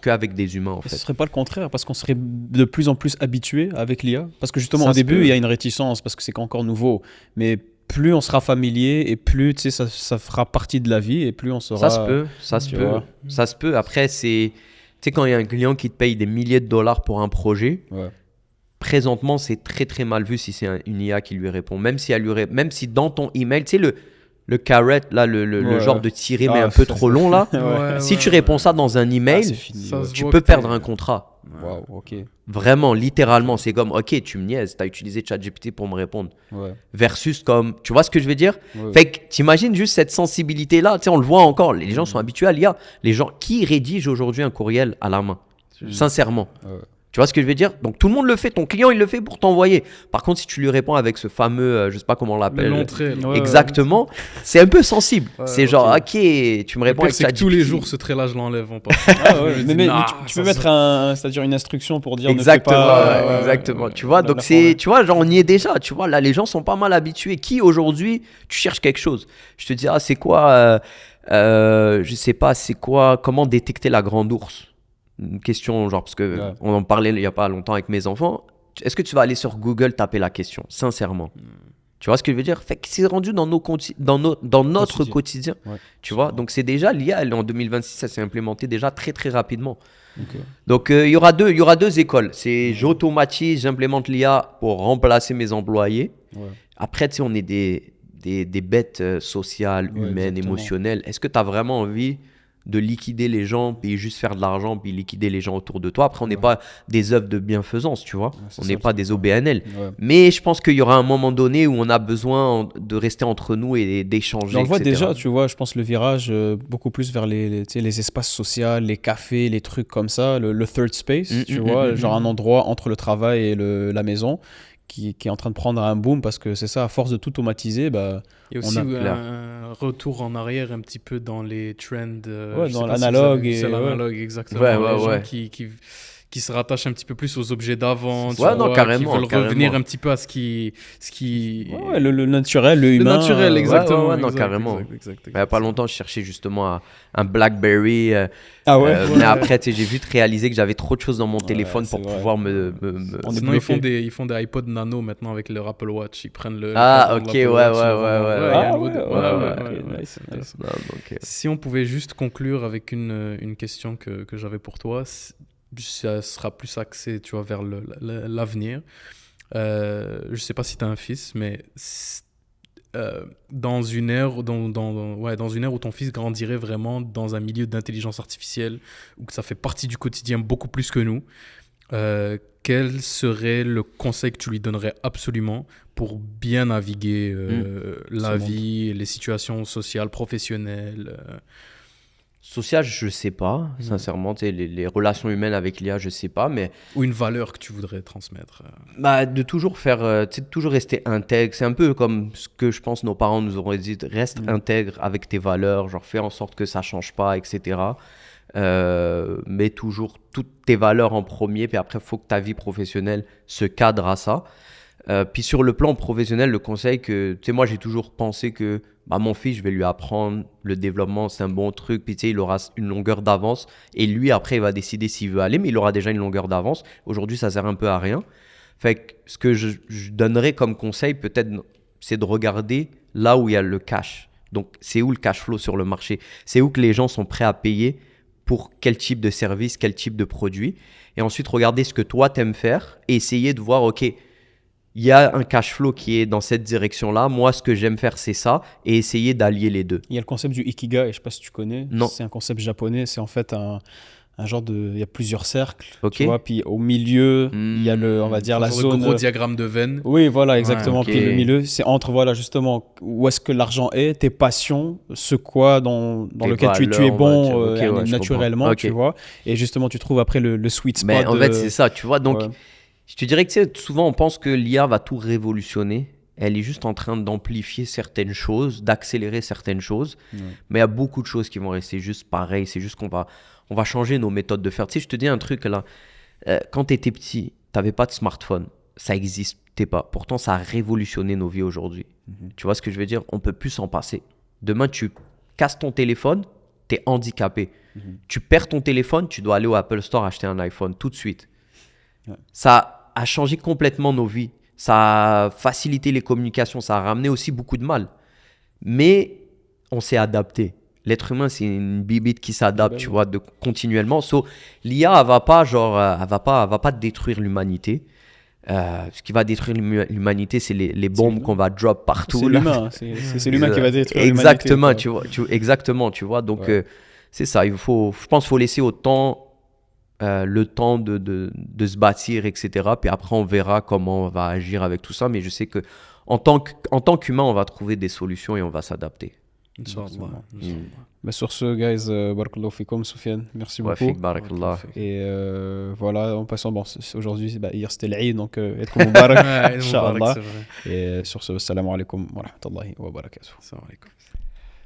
qu'avec des humains. En fait. Ce ne serait pas le contraire, parce qu'on serait de plus en plus habitué avec l'IA. Parce que justement, au début, il y a une réticence, parce que c'est encore nouveau. Mais plus on sera familier et plus ça fera partie de la vie et plus on sera... Ça se peut. Après, c'est... Tu sais, quand il y a un client qui te paye des milliers de dollars pour un projet, présentement, c'est très très mal vu si c'est une IA qui lui répond. Même si dans ton email, tu sais, le carrot, là, le genre de tirer, mais un peu trop long, là, si tu réponds ça dans un email, tu peux perdre un contrat. Vraiment, littéralement, c'est comme, OK, tu me niaises, tu as utilisé ChatGPT pour me répondre. Versus comme, tu vois ce que je veux dire ? Fait que t'imagines juste cette sensibilité-là, tu sais, on le voit encore, les gens sont habitués à l'IA. Les gens qui rédigent aujourd'hui un courriel à la main, sincèrement. Tu vois ce que je veux dire ? Donc, tout le monde le fait. Ton client, il le fait pour t'envoyer. Par contre, si tu lui réponds avec ce fameux, je sais pas comment on l'appelle. Le long trait. Exactement. C'est un peu sensible. C'est genre, OK, tu me réponds avec ça. Tous les jours, ce trait-là, je l'enlève en passant. mais tu peux mettre c'est-à-dire une instruction pour dire exactement, ne fais pas, exactement. Tu vois, donc tu vois, genre, on y est déjà. Tu vois, là, les gens sont pas mal habitués. Qui, aujourd'hui, tu cherches quelque chose. Je te dis, c'est quoi, je sais pas, c'est quoi, comment détecter la grande ours ? Une question, genre, parce que on en parlait il n'y a pas longtemps avec mes enfants. Est-ce que tu vas aller sur Google taper la question, sincèrement ? Tu vois ce que je veux dire ? Fait que c'est rendu dans notre quotidien. Tu vois ? Donc, c'est déjà l'IA, en 2026, ça s'est implémenté déjà très, très rapidement. Donc, il y aura deux écoles. C'est j'automatise, j'implémente l'IA pour remplacer mes employés. Après, tu sais, on est des bêtes sociales, humaines, émotionnelles. Est-ce que tu as vraiment envie de liquider les gens, puis juste faire de l'argent, puis liquider les gens autour de toi. Après, on n'est pas des œuvres de bienfaisance, tu vois. On n'est pas des OBNL. Mais je pense qu'il y aura un moment donné où on a besoin de rester entre nous et d'échanger, on le voit etc. déjà, tu vois, je pense le virage beaucoup plus vers les espaces sociaux, les cafés, les trucs comme ça, le third space, tu vois, genre un endroit entre le travail et la maison qui est en train de prendre un boom parce que c'est ça, à force de tout automatiser, bah, il y a aussi un retour en arrière un petit peu dans les trends. Dans l'analogue. C'est l'analogue, exactement. Les gens qui se rattachent un petit peu plus aux objets d'avant. Carrément. Qui veulent revenir un petit peu à ce qui... le naturel, le humain. Le naturel, exactement. Non, carrément. Il n'y a pas longtemps, je cherchais justement un BlackBerry. Mais après, j'ai vite réalisé que j'avais trop de choses dans mon téléphone pour pouvoir me... Sinon, ils font des iPod Nano maintenant avec leur Apple Watch. Ils prennent le... Si on pouvait juste conclure avec une question que j'avais pour toi, ça sera plus axé, tu vois, vers l'avenir. Je sais pas si tu as un fils, mais dans une ère où ton fils grandirait vraiment dans un milieu d'intelligence artificielle, où que ça fait partie du quotidien beaucoup plus que nous, quel serait le conseil que tu lui donnerais absolument pour bien naviguer la vie, les situations sociales, professionnelles Social, je sais pas, sincèrement, les relations humaines avec l'IA, je sais pas, mais... Ou une valeur que tu voudrais transmettre de toujours faire, toujours rester intègre. C'est un peu comme ce que je pense nos parents nous auraient dit, reste intègre avec tes valeurs, genre fais en sorte que ça change pas, etc. Mets toujours toutes tes valeurs en premier, puis après, il faut que ta vie professionnelle se cadre à ça. Puis sur le plan professionnel, le conseil que, tu sais, moi j'ai toujours pensé que bah, mon fils, je vais lui apprendre le développement, c'est un bon truc. Puis tu sais, il aura une longueur d'avance. Et lui, après, il va décider s'il veut aller, mais il aura déjà une longueur d'avance. Aujourd'hui, ça sert un peu à rien. Fait que ce que je donnerais comme conseil, peut-être, c'est de regarder là où il y a le cash. Donc, c'est où le cash flow sur le marché? C'est où que les gens sont prêts à payer pour quel type de service, quel type de produit. Et ensuite, regarder ce que toi, t'aimes faire et essayer de voir, OK, il y a un cash flow qui est dans cette direction-là. Moi, ce que j'aime faire, c'est ça. Et essayer d'allier les deux. Il y a le concept du Ikigai, je ne sais pas si tu connais. Non. C'est un concept japonais. C'est en fait un genre de... Il y a plusieurs cercles, Ok. tu vois. Puis au milieu, il y a on va dire, la Genre zone... le gros diagramme de veine. Oui, voilà, exactement. ok. Puis le milieu, c'est entre, voilà, justement, où est-ce que l'argent est, tes passions, ce quoi dans Tes lequel tu es valeurs, on va bon dire. Ok, ouais, je naturellement, comprends. tu Ok. vois. Et justement, tu trouves après le sweet spot. Mais en fait, c'est ça, tu vois. Donc, Ouais. je te dirais que tu sais, souvent, on pense que l'IA va tout révolutionner. Elle est juste en train d'amplifier certaines choses, d'accélérer certaines choses. Ouais. Mais il y a beaucoup de choses qui vont rester juste pareilles. C'est juste on va changer nos méthodes de faire. Tu sais, je te dis un truc là. Quand tu étais petit, tu n'avais pas de smartphone. Ça n'existait pas. Pourtant, ça a révolutionné nos vies aujourd'hui. Tu vois ce que je veux dire? On ne peut plus s'en passer. Demain, tu casses ton téléphone, tu es handicapé. Tu perds ton téléphone, tu dois aller au Apple Store acheter un iPhone tout de suite. Ouais. Ça a changé complètement nos vies. Ça a facilité les communications. Ça a ramené aussi beaucoup de mal. Mais on s'est adapté. L'être humain, c'est une bibite qui s'adapte, tu vois, continuellement. So, l'IA, elle va pas détruire l'humanité. Ce qui va détruire l'humanité, c'est les bombes l'humain. qu'on va drop partout. C'est là. l'humain, c'est l'humain qui va détruire Exactement, l'humanité, quoi. exactement, tu vois. Donc, Ouais. c'est ça. Je pense qu'il faut laisser le temps de se bâtir, etc. Puis après, on verra comment on va agir avec tout ça. Mais je sais que en tant qu'humain, on va trouver des solutions et on va s'adapter. Inch'Allah. Mais sur ce, guys, barakallahu fikum, Soufiane, merci Ouais, beaucoup. fik, barakallah. Et voilà, en passant, bon, aujourd'hui, hier c'était l'Eid, donc Eidkoum Mubarak, Ouais, Inch'Allah. c'est vrai. Et sur ce, assalamu alaikum wa rahmatullahi wa barakatuh. Assalamu alaikum.